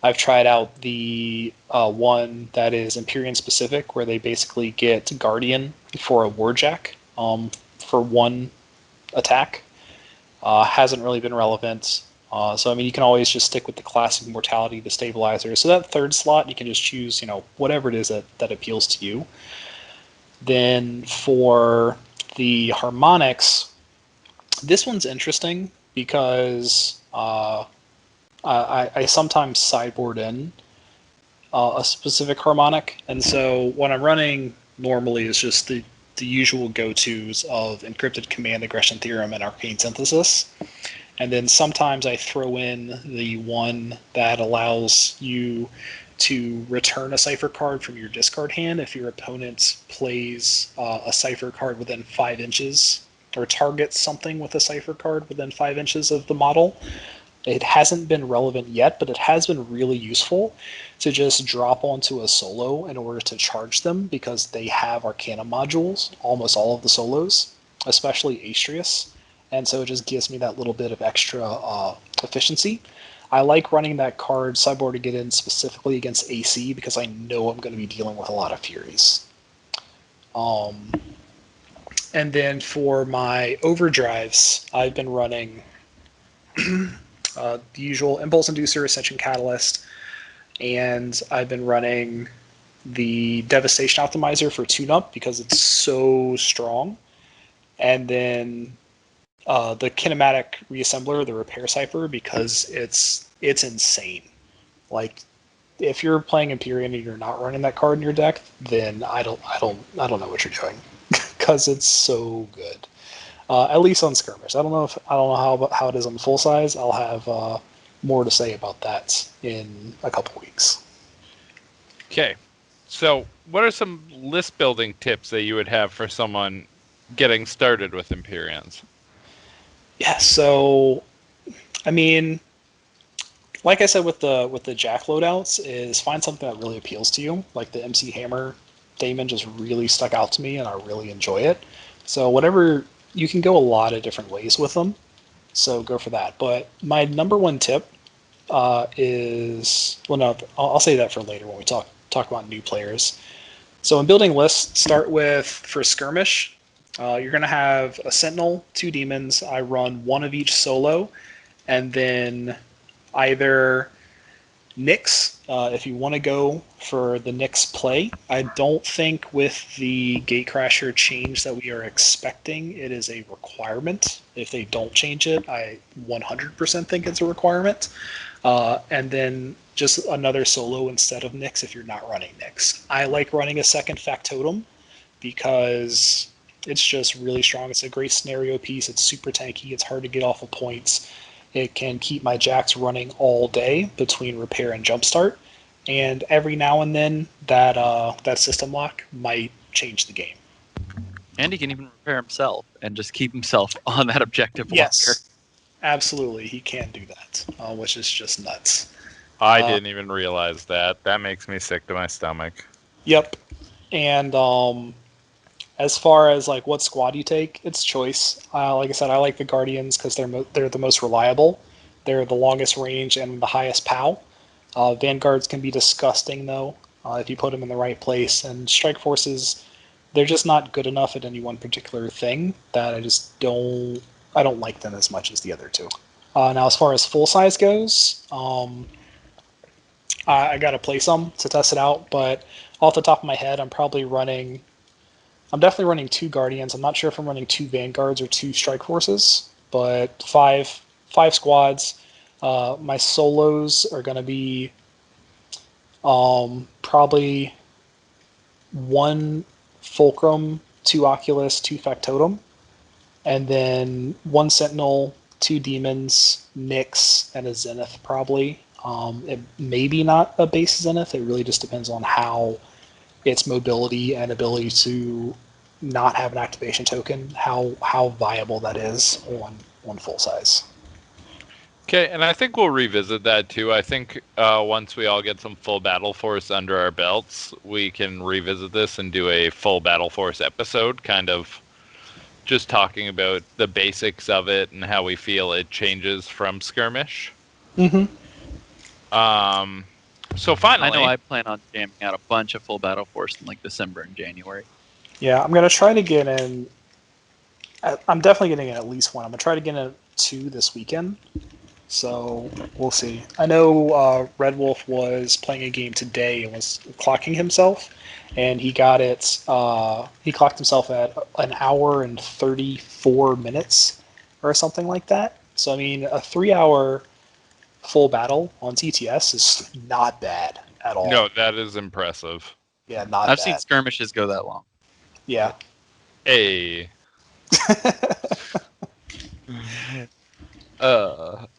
I've tried out the one that is Empyrean specific, where they basically get Guardian for a Warjack for 1 attack. Hasn't really been relevant. So, I mean, you can always just stick with the classic mortality to stabilizer. So that third slot, you can just choose, whatever it is that appeals to you. Then for the harmonics, this one's interesting because I sometimes sideboard in a specific harmonic, and so what I'm running normally is just the usual go-tos of Encrypted Command, Aggression Theorem, and Arcane Synthesis. And then sometimes I throw in the one that allows you to return a cipher card from your discard hand if your opponent plays a cipher card within 5 inches, or targets something with a cipher card within 5 inches of the model. It hasn't been relevant yet, but it has been really useful to just drop onto a solo in order to charge them, because they have Arcana modules, almost all of the solos, especially Astrius. And so it just gives me that little bit of extra efficiency. I like running that card sideboard to get in specifically against AC, because I know I'm going to be dealing with a lot of Furies. And then for my overdrives, I've been running the usual Impulse Inducer, Ascension Catalyst, and I've been running the Devastation Optimizer for tune-up because it's so strong. And then the Kinematic Reassembler, the Repair Cipher, because it's insane. Like, if you're playing Empyrean and you're not running that card in your deck, then I don't know what you're doing, because it's so good. At least on Skirmish. I don't know how it is on full size. I'll have more to say about that in a couple weeks.
Okay, so what are some list building tips that you would have for someone getting started with Empyreans?
Yeah, so I mean, like I said with the Jack loadouts, is find something that really appeals to you. Like the MC Hammer Daemon just really stuck out to me, and I really enjoy it. So whatever, you can go a lot of different ways with them, so go for that. But my number one tip is, well, no, I'll say that for later when we talk about new players. So in building lists, start with, for Skirmish, you're going to have a Sentinel, 2 Demons. I run 1 of each solo, and then either Nyx, if you want to go for the Nyx play. I don't think with the Gatecrasher change that we are expecting, it is a requirement. If they don't change it, I 100% think it's a requirement. And then just another solo instead of Nyx if you're not running Nyx. I like running a second Factotum because it's just really strong. It's a great scenario piece. It's super tanky. It's hard to get off of points. It can keep my jacks running all day between repair and jumpstart. And every now and then, that system lock might change the game.
And he can even repair himself and just keep himself on that objective
Yes,
locker.
absolutely. He can do that, which is just nuts.
I didn't even realize that. That makes me sick to my stomach.
Yep. And as far as like what squad you take, it's choice. Like I said, I like the Guardians because they're the most reliable. They're the longest range and the highest POW. Vanguards can be disgusting though if you put them in the right place. And Strike Forces, they're just not good enough at any one particular thing that I don't like them as much as the other two. Now as far as full size goes, I got to play some to test it out, but off the top of my head, I'm definitely running 2 Guardians. I'm not sure if I'm running 2 Vanguards or 2 Strike Forces, but five squads. My solos are going to be Probably 1 Fulcrum, 2 Oculus, 2 Factotum, and then 1 Sentinel, 2 Demons, Nyx, and a Zenith probably. It maybe not a base Zenith. It really just depends on how its mobility and ability to not have an activation token, how viable that is on full size.
Okay, and I think we'll revisit that too. I think once we all get some full Battle Force under our belts, we can revisit this and do a full Battle Force episode, kind of just talking about the basics of it and how we feel it changes from skirmish.
Mm-hmm.
So finally,
I know I plan on jamming out a bunch of full Battle Force in like December and January.
Yeah, I'm gonna try to get in. I'm definitely getting in at least 1. I'm gonna try to get in 2 this weekend. So we'll see. I know Red Wolf was playing a game today and was clocking himself, and he got it. He clocked himself at 1 hour and 34 minutes or something like that. So I mean, a 3-hour full battle on TTS is not bad at all.
no, that is impressive.
Yeah, not
I've
bad.
seen skirmishes go that long.
Yeah.
Hey.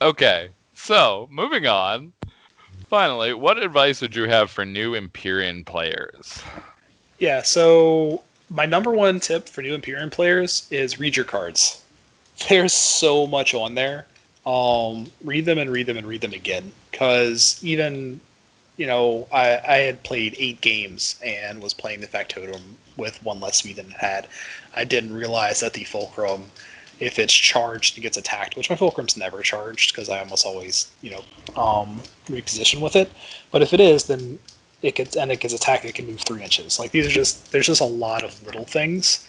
Okay. So, moving on. Finally, what advice would you have for new Empyrean players?
Yeah, so my number 1 tip for new Empyrean players is read your cards. There's so much on there. Read them and read them and read them again. Because even, I had played 8 games and was playing the Factotum with 1 less speed than it had. I didn't realize that the Fulcrum, if it's charged and gets attacked, which my Fulcrum's never charged because I almost always, reposition with it. But if it is, then it gets attacked, it can move 3 inches. Like there's just a lot of little things,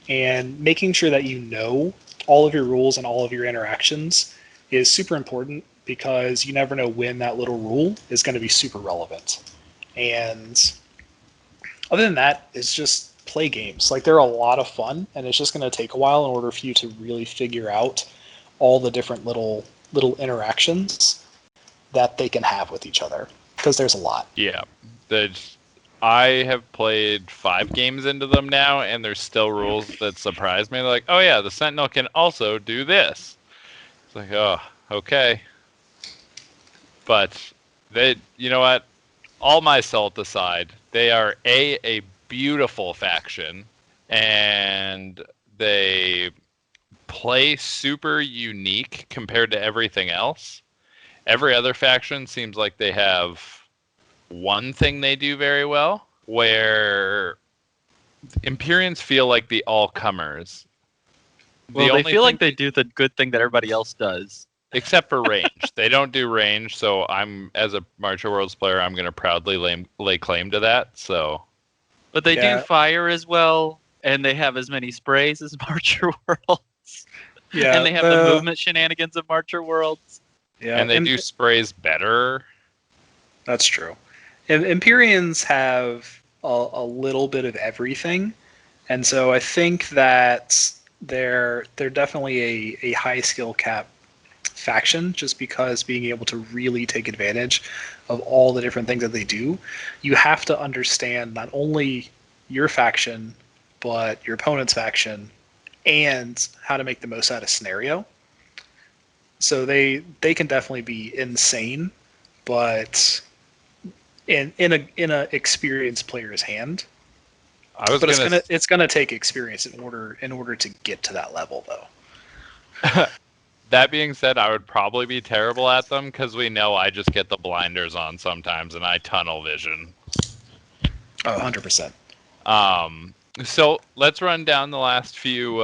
and making sure that you know all of your rules and all of your interactions is super important because you never know when that little rule is going to be super relevant. And other than that, it's just play games. Like they're a lot of fun, and it's just going to take a while in order for you to really figure out all the different little interactions that they can have with each other, because there's a lot.
Yeah. I have played 5 games into them now, and there's still rules that surprise me. Like, oh yeah, the Sentinel can also do this. It's like, oh, okay. But you know what? All my salt aside, they are a beautiful faction, and they play super unique compared to everything else. Every other faction seems like they have one thing they do very well, where Empyreans feel like the all-comers.
Well, they feel like they do the good thing that everybody else does.
Except for range. They don't do range, so as a Marcher Worlds player, I'm going to proudly lay claim to that. So,
but they do fire as well, and they have as many sprays as Marcher Worlds.
Yeah,
and they have the movement shenanigans of Marcher Worlds.
Yeah,
and they do sprays better. That's
true. Empyreans have a little bit of everything, and so I think that they're definitely a high skill cap faction, just because being able to really take advantage of all the different things that they do, you have to understand not only your faction but your opponent's faction and how to make the most out of scenario. So they can definitely be insane, but in a experienced player's hand. It's gonna take experience in order to get to that level, though.
That being said, I would probably be terrible at them because we know I just get the blinders on sometimes and I tunnel vision.
Oh, 100%.
So let's run down the last few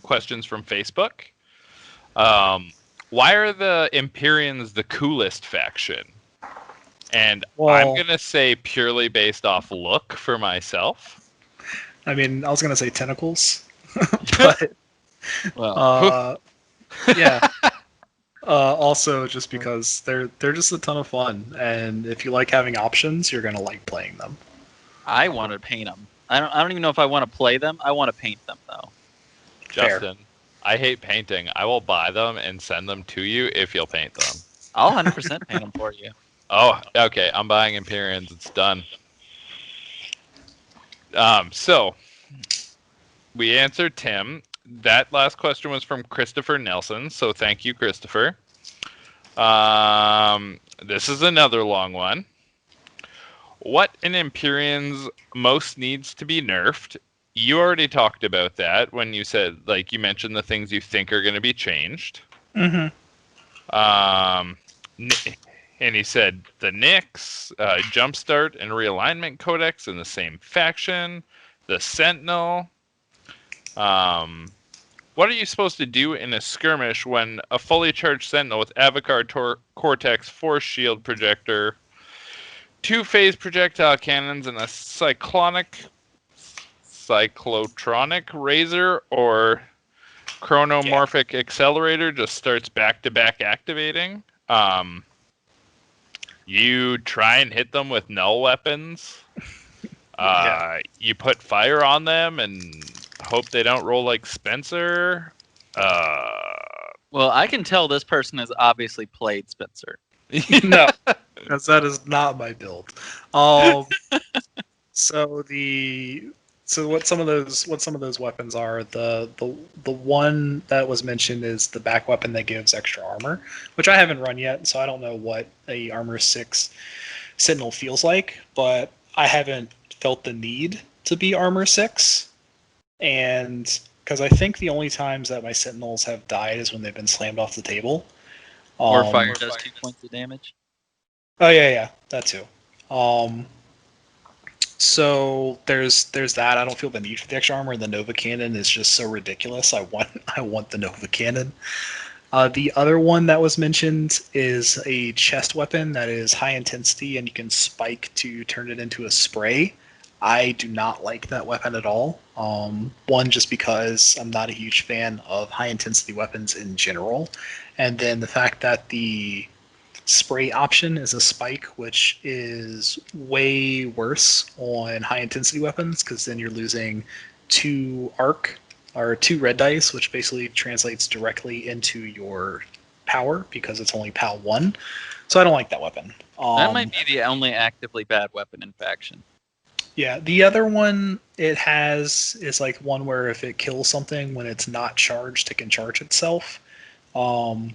questions from Facebook. Why are the Empyreans the coolest faction? And I'm going to say purely based off look for myself.
I mean, I was going to say tentacles. But yeah. Also, just because they're just a ton of fun, and if you like having options, you're going to like playing them.
I want to paint them. I don't even know if I want to play them. I want to paint them, though.
Justin, I hate painting. I will buy them and send them to you if you'll paint them.
I'll 100% paint them for you.
Oh, okay. I'm buying Empyreans. It's done. So we answered Tim. That last question was from Christopher Nelson. So thank you, Christopher. This is another long one. What in Empyreans most needs to be nerfed? You already talked about that when you said, like, you mentioned the things you think are going to be changed.
Mm-hmm.
And he said the Nyx, Jumpstart, and Realignment Codex in the same faction, the Sentinel. What are you supposed to do in a skirmish when a fully charged Sentinel with Avocar Cortex Force Shield Projector, 2-phase projectile cannons, and a cyclotronic razor or chronomorphic accelerator just starts back-to-back activating? You try and hit them with null weapons. You put fire on them and hope they don't roll like Spencer.
Well, I can tell this person has obviously played Spencer.
No, because that is not my build. So what some of those weapons are, the one that was mentioned is the back weapon that gives extra armor, which I haven't run yet, so I don't know what a armor 6 Sentinel feels like, but I haven't felt the need to be armor 6, and because I think the only times that my Sentinels have died is when they've been slammed off the table.
Or fire does 2 points of damage.
Oh yeah, that too. So there's that. I don't feel the need for the extra armor. The Nova Cannon is just so ridiculous. I want the Nova Cannon. The other one that was mentioned is a chest weapon that is high intensity and you can spike to turn it into a spray. I do not like that weapon at all. One, just because I'm not a huge fan of high intensity weapons in general, and then the fact that the spray option is a spike, which is way worse on high intensity weapons because then you're losing 2 arc or 2 red dice, which basically translates directly into your power because it's only POW 1. So I don't like that weapon.
That might be the only actively bad weapon in faction.
Yeah, the other one is like one where if it kills something when it's not charged, it can charge itself.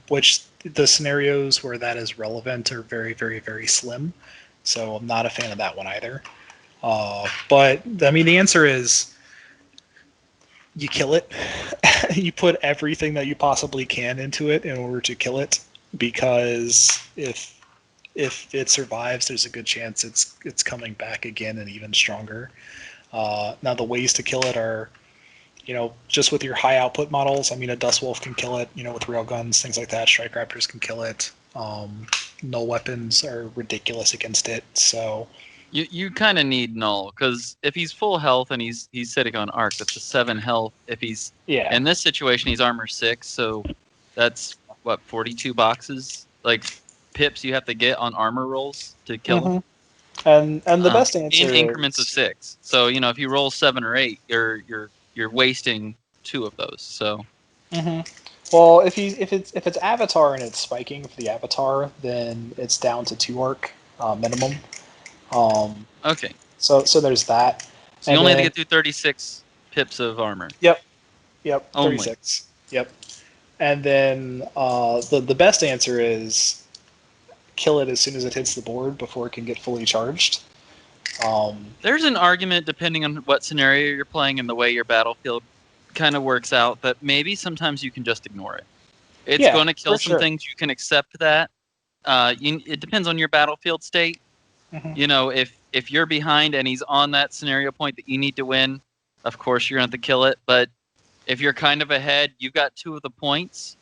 Which the scenarios where that is relevant are very, very, very slim. So I'm not a fan of that one either. But I mean, the answer is you kill it. You put everything that you possibly can into it in order to kill it, because if it survives, there's a good chance it's coming back again and even stronger. Now the ways to kill it are, just with your high output models. I mean, a Dust Wolf can kill it, with railguns, things like that. Strike Raptors can kill it. Null weapons are ridiculous against it. So
you kind of need null, because if he's full health and he's sitting on arc, that's a 7 health. If he's in this situation, he's armor 6, so that's what, 42 boxes like pips you have to get on armor rolls to kill him.
And the best answer
in increments of 6. So if you roll 7 or 8, you're wasting 2 of those. So.
Well, if it's Avatar and it's spiking for the Avatar, then it's down to 2 arc minimum.
Okay.
So there's that.
So you only have to get through 36 pips of armor.
Yep.
Only.
36. Yep. And then the best answer is kill it as soon as it hits the board before it can get fully charged.
There's an argument, depending on what scenario you're playing and the way your battlefield kind of works out, that maybe sometimes you can just ignore it. It's going to kill some things. You can accept that. It depends on your battlefield state. If you're behind and he's on that scenario point that you need to win, of course you're going to have to kill it. But if you're kind of ahead, you've got 2 of the points,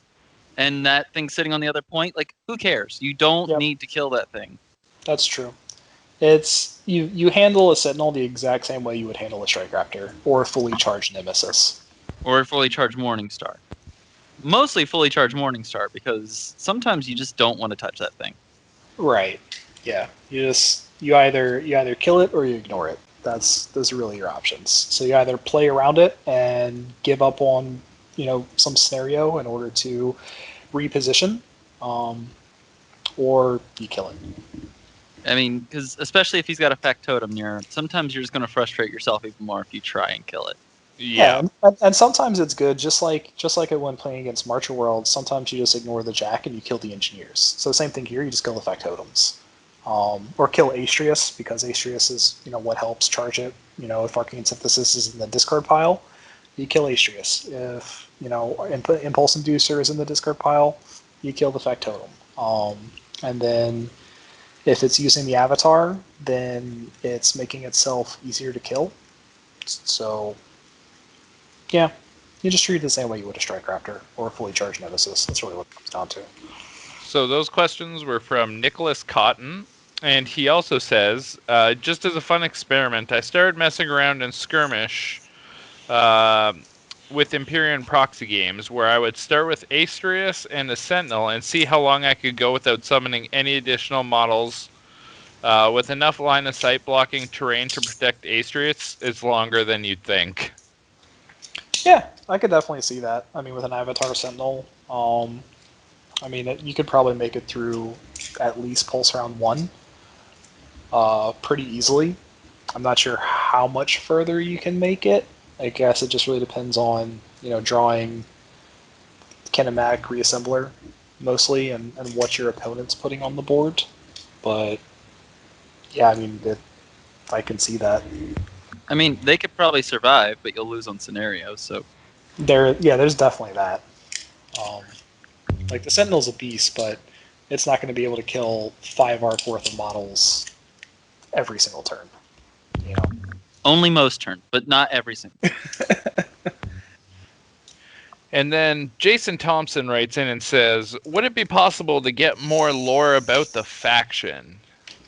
and that thing's sitting on the other point, like, who cares? You don't need to kill that thing.
That's true. It's you handle a Sentinel the exact same way you would handle a Strike Raptor or a fully charged Nemesis.
Or a fully charged Morningstar. Mostly fully charged Morningstar, because sometimes you just don't want to touch that thing.
Right. Yeah. You either kill it or you ignore it. Those are really your options. So you either play around it and give up on, some scenario in order to reposition, or you kill it.
I mean, because especially if he's got a factotum near, sometimes you're just going to frustrate yourself even more if you try and kill it.
Yeah.
And sometimes it's good, just like when playing against Marcher Worlds, sometimes you just ignore the Jack and you kill the Engineers. So the same thing here, you just kill the factotums. Or kill Astrius, because Astrius is, what helps charge it. If Arcane Synthesis is in the discard pile, you kill Astrius. If, Impulse Inducer is in the discard pile, you kill the factotum. And then if it's using the Avatar, then it's making itself easier to kill. So, yeah, you just treat it the same way you would a Strike Raptor or a fully charged Nemesis. That's really what it comes down to.
So those questions were from Nicholas Cotton, and he also says, just as a fun experiment, I started messing around in Skirmish with Empyrean proxy games, where I would start with Astrius and a Sentinel and see how long I could go without summoning any additional models. With enough line of sight blocking terrain to protect Astrius, it's longer than you'd think.
Yeah, I could definitely see that. I mean, with an Avatar Sentinel, you could probably make it through at least Pulse Round 1 pretty easily. I'm not sure how much further you can make it. I guess it just really depends on, drawing kinematic reassembler mostly and what your opponent's putting on the board. But, yeah, I can see that.
I mean, they could probably survive, but you'll lose on scenarios, so...
There's definitely that. The Sentinel's a beast, but it's not going to be able to kill 5 arc worth of models every single turn.
Only most turns, but not every single.
And then Jason Thompson writes in and says, would it be possible to get more lore about the faction?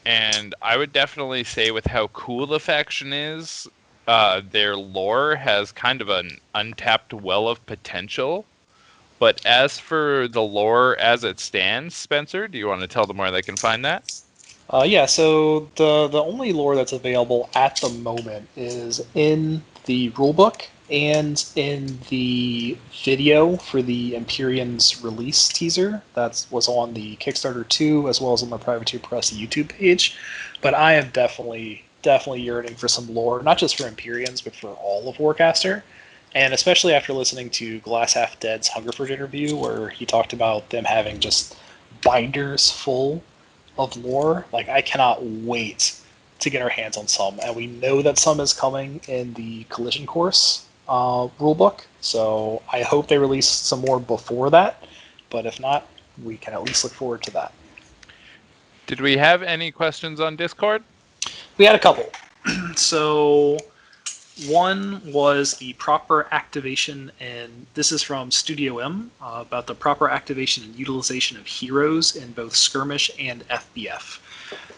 And I would definitely say with how cool the faction is, their lore has kind of an untapped well of potential. But as for the lore as it stands, Spencer, do you want to tell them where they can find that?
So the only lore that's available at the moment is in the rulebook and in the video for the Empyreans release teaser that was on the Kickstarter 2 as well as on the Privateer Press YouTube page. But I am definitely yearning for some lore, not just for Empyreans, but for all of Warcaster. And especially after listening to Glass Half Dead's Hungerford interview, where he talked about them having just binders full of lore. I cannot wait to get our hands on some. And we know that some is coming in the Collision Course rulebook. So I hope they release some more before that. But if not, we can at least look forward to that.
Did we have any questions on Discord?
We had a couple. So one was the proper activation, and this is from Studio M, about the proper activation and utilization of heroes in both Skirmish and FBF.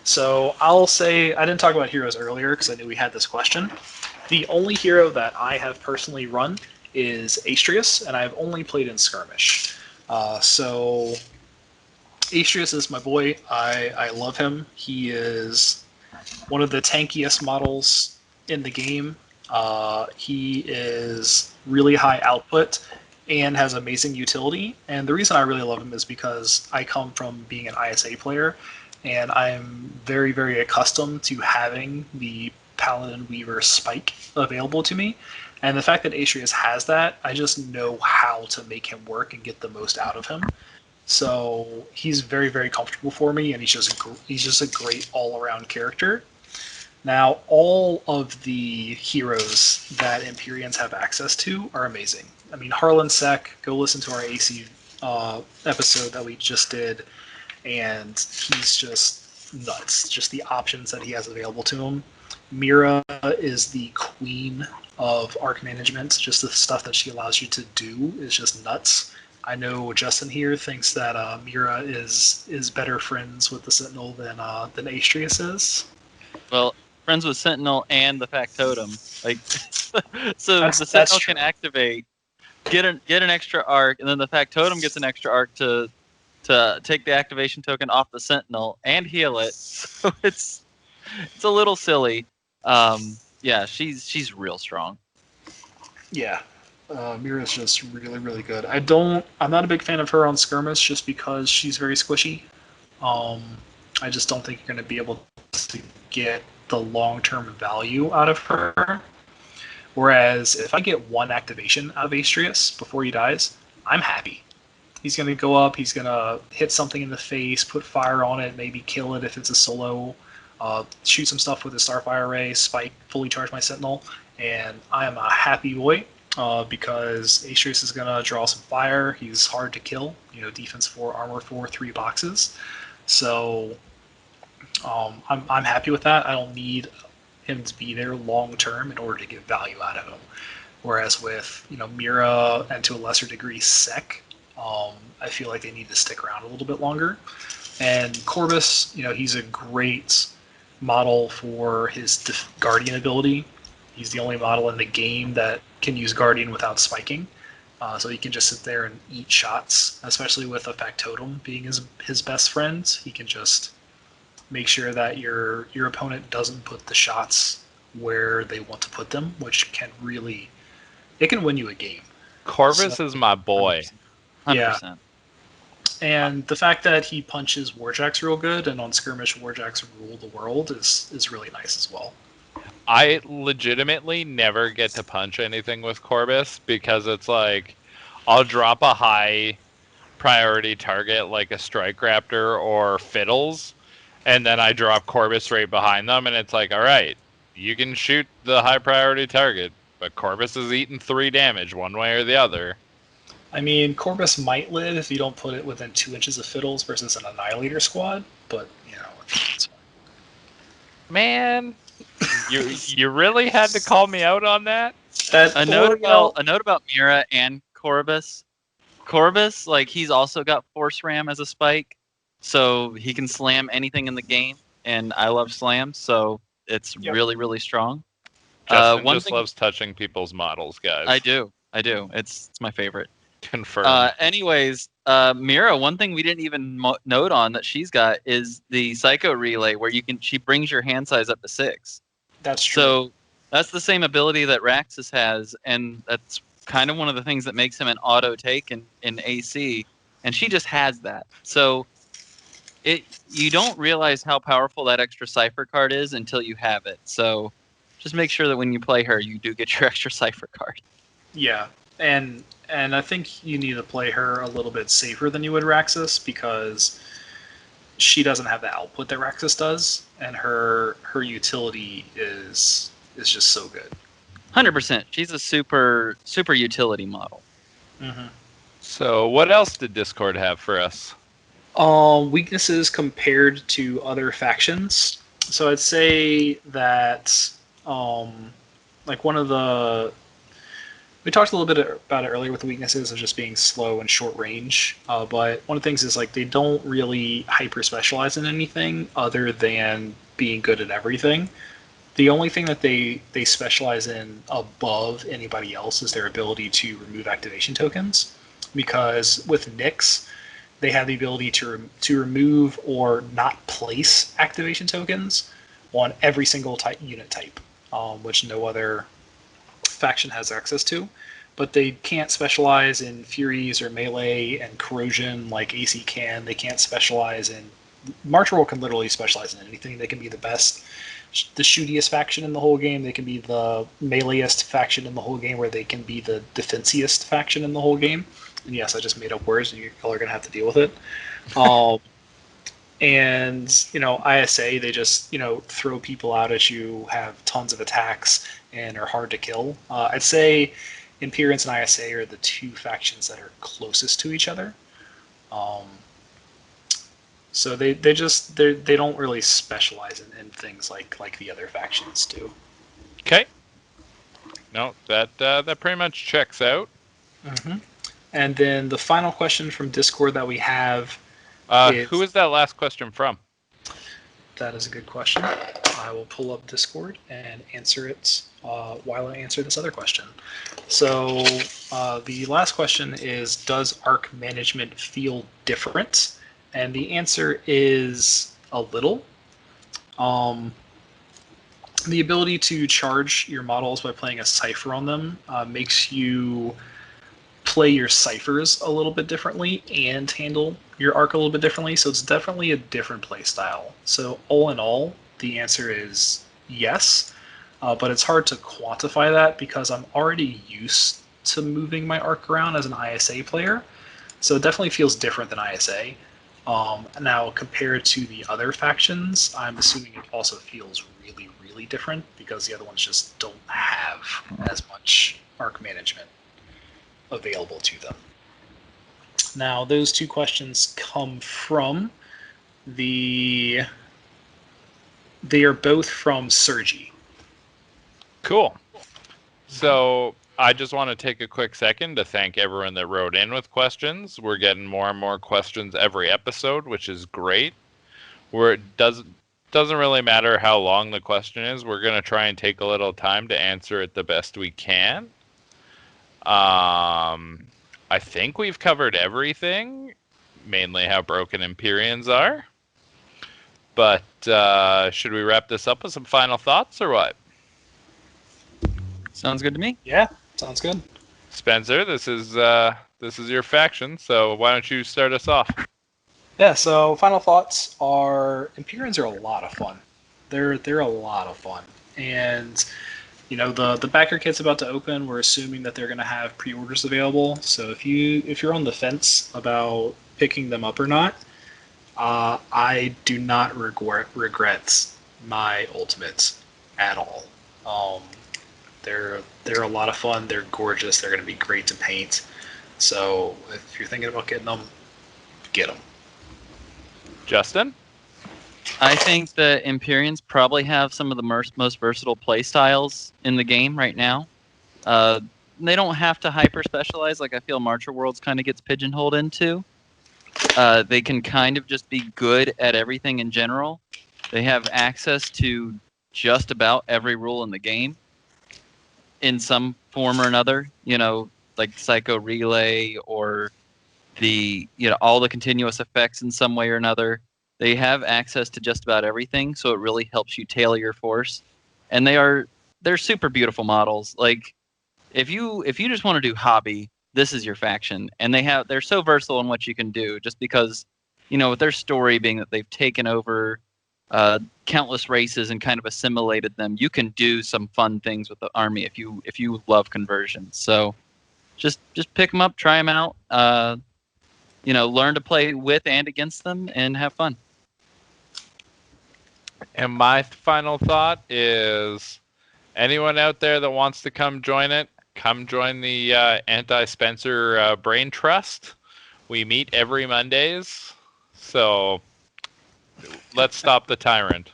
So I'll say, I didn't talk about heroes earlier because I knew we had this question. The only hero that I have personally run is Astrius, and I've only played in Skirmish. So Astrius is my boy. I love him. He is one of the tankiest models in the game. He is really high output and has amazing utility. And the reason I really love him is because I come from being an ISA player, and I'm very, very accustomed to having the Paladin Weaver spike available to me. And the fact that Astrius has that, I just know how to make him work and get the most out of him. So he's very, very comfortable for me, and he's just a great all-around character. Now, all of the heroes that Empyreans have access to are amazing. I mean, Harlan Sek, go listen to our AC episode that we just did, and he's just nuts. Just the options that he has available to him. Mira is the queen of arc management. Just the stuff that she allows you to do is just nuts. I know Justin here thinks that Mira is better friends with the Sentinel than Astrius is.
Well, friends with Sentinel and the Factotum. So the Sentinel can activate, get an extra arc, and then the Factotum gets an extra arc to take the activation token off the Sentinel and heal it. So it's a little silly. Yeah, she's real strong.
Yeah. Mira's just really, really good. I'm not a big fan of her on Skirmish just because she's very squishy. I just don't think you're going to be able to get the long-term value out of her. Whereas if I get one activation out of Astrius before he dies, I'm happy. He's going to go up, he's going to hit something in the face, put fire on it, maybe kill it if it's a solo, shoot some stuff with a Starfire Ray, spike, fully charge my Sentinel, and I am a happy boy because Astrius is going to draw some fire. He's hard to kill, defense 4, armor 4, 3 boxes. So I'm happy with that. I don't need him to be there long term in order to get value out of him. Whereas with Mira and to a lesser degree Sec, I feel like they need to stick around a little bit longer. And Corvus, he's a great model for his Guardian ability. He's the only model in the game that can use Guardian without spiking. So he can just sit there and eat shots, especially with a Factotum being his best friend. He can just make sure that your opponent doesn't put the shots where they want to put them, which can it can win you a game.
Corvus is my boy.
100%.
Yeah. And the fact that he punches Warjacks real good, and on skirmish Warjacks rule the world is really nice as well.
I legitimately never get to punch anything with Corvus because it's like I'll drop a high priority target like a Strike Raptor or Fiddles, and then I drop Corvus right behind them, and it's like, all right, you can shoot the high priority target, but Corvus is eating 3 damage one way or the other.
I mean, Corvus might live if you don't put it within 2 inches of Fiddles versus an Annihilator squad, but it's fine.
Man, you really had to call me out on that?
A note about Mira and Corvus. Corvus, he's also got Force Ram as a spike, so he can slam anything in the game, and I love slams, so it's really, really strong.
Justin loves touching people's models, guys.
I do. It's my favorite.
Confirmed.
Anyways, Mira, one thing we didn't even note on that she's got is the Psycho Relay, where she brings your hand size up to 6.
That's true.
So that's the same ability that Raxus has, and that's kind of one of the things that makes him an auto take in AC, and she just has that. So you don't realize how powerful that extra Cypher card is until you have it. So just make sure that when you play her, you do get your extra Cypher card.
Yeah, and I think you need to play her a little bit safer than you would Raxus, because she doesn't have the output that Raxus does, and her utility is just so good.
100%. She's a super utility model.
Mm-hmm.
So what else did Discord have for us?
Weaknesses compared to other factions. So I'd say that one of the... We talked a little bit about it earlier with the weaknesses of just being slow and short range, but one of the things is they don't really hyper specialize in anything other than being good at everything. The only thing that they specialize in above anybody else is their ability to remove activation tokens, because with Nyx, they have the ability to remove or not place activation tokens on every single unit type, which no other faction has access to. But they can't specialize in Furies or Melee and Corrosion like AC can. They can't specialize in... March World can literally specialize in anything. They can be the shootiest faction in the whole game. They can be the meleeist faction in the whole game, where they can be the defensiest faction in the whole game. And yes, I just made up words, and y'all are going to have to deal with it. And, ISA, they just, throw people out at you, have tons of attacks, and are hard to kill. I'd say Empyreans and ISA are the 2 factions that are closest to each other. So they don't really specialize in things like the other factions do.
Okay. No, that pretty much checks out.
Mm-hmm. And then the final question from Discord that we have
who is that last question from?
That is a good question. I will pull up Discord and answer it while I answer this other question. So the last question is, does ARC management feel different? And the answer is a little. The ability to charge your models by playing a cipher on them makes you play your ciphers a little bit differently and handle your arc a little bit differently. So it's definitely a different play style. So all in all, the answer is yes, but it's hard to quantify that because I'm already used to moving my arc around as an ISA player. So it definitely feels different than ISA. Now, compared to the other factions, I'm assuming it also feels really, really different because the other ones just don't have as much arc management available to them. Now, those two questions come from they are both from Sergi.
Cool. So I just want to take a quick second to thank everyone that wrote in with questions. We're getting more and more questions every episode, which is great. Where it doesn't really matter how long the question is. We're going to try and take a little time to answer it the best we can. I think we've covered everything, mainly how broken Empyreans are. But should we wrap this up with some final thoughts or what?
Sounds good to me.
Yeah, sounds good.
Spencer, this is your faction, so why don't you start us off?
Yeah, so final thoughts are Empyreans are a lot of fun. They're a lot of fun. And the backer kit's about to open. We're assuming that they're going to have pre-orders available. So if you're on the fence about picking them up or not, I do not regret my ultimates at all. They're a lot of fun. They're gorgeous. They're going to be great to paint. So if you're thinking about getting them, get them.
Justin?
I think the Empyreans probably have some of the most versatile play styles in the game right now. They don't have to hyper specialize like I feel Marcher Worlds kind of gets pigeonholed into. They can kind of just be good at everything in general. They have access to just about every rule in the game in some form or another, like Psycho Relay or all the continuous effects in some way or another. They have access to just about everything, so it really helps you tailor your force. And they're super beautiful models. Like if you just want to do hobby, this is your faction. And they're so versatile in what you can do, just because, with their story being that they've taken over countless races and kind of assimilated them, you can do some fun things with the army if you love conversions. So just pick them up, try them out. Learn to play with and against them, and have fun.
And my final thought is anyone out there that wants to come join it, come join the Anti-Spencer Brain Trust. We meet every Mondays. So let's stop the tyrant.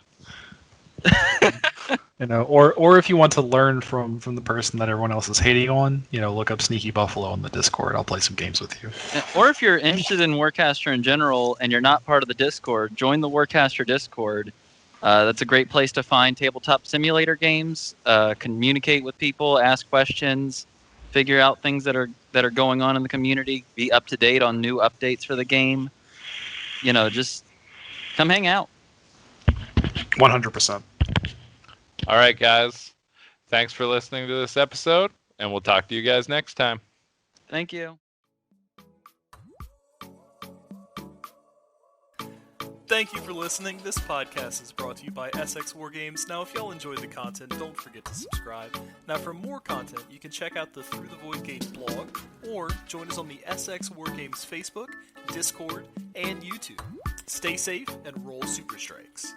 Or if you want to learn from the person that everyone else is hating on, look up Sneaky Buffalo on the Discord. I'll play some games with you.
Or if you're interested in Warcaster in general and you're not part of the Discord, join the Warcaster Discord. That's a great place to find tabletop simulator games, communicate with people, ask questions, figure out things that are going on in the community, be up to date on new updates for the game. Just come hang out.
100%.
All right, guys. Thanks for listening to this episode, and we'll talk to you guys next time.
Thank you.
Thank you for listening. This podcast is brought to you by Essex Wargames. Now, if y'all enjoyed the content, don't forget to subscribe. Now, for more content, you can check out the Through the Void Gate blog, or join us on the Essex Wargames Facebook, Discord, and YouTube. Stay safe and roll super strikes.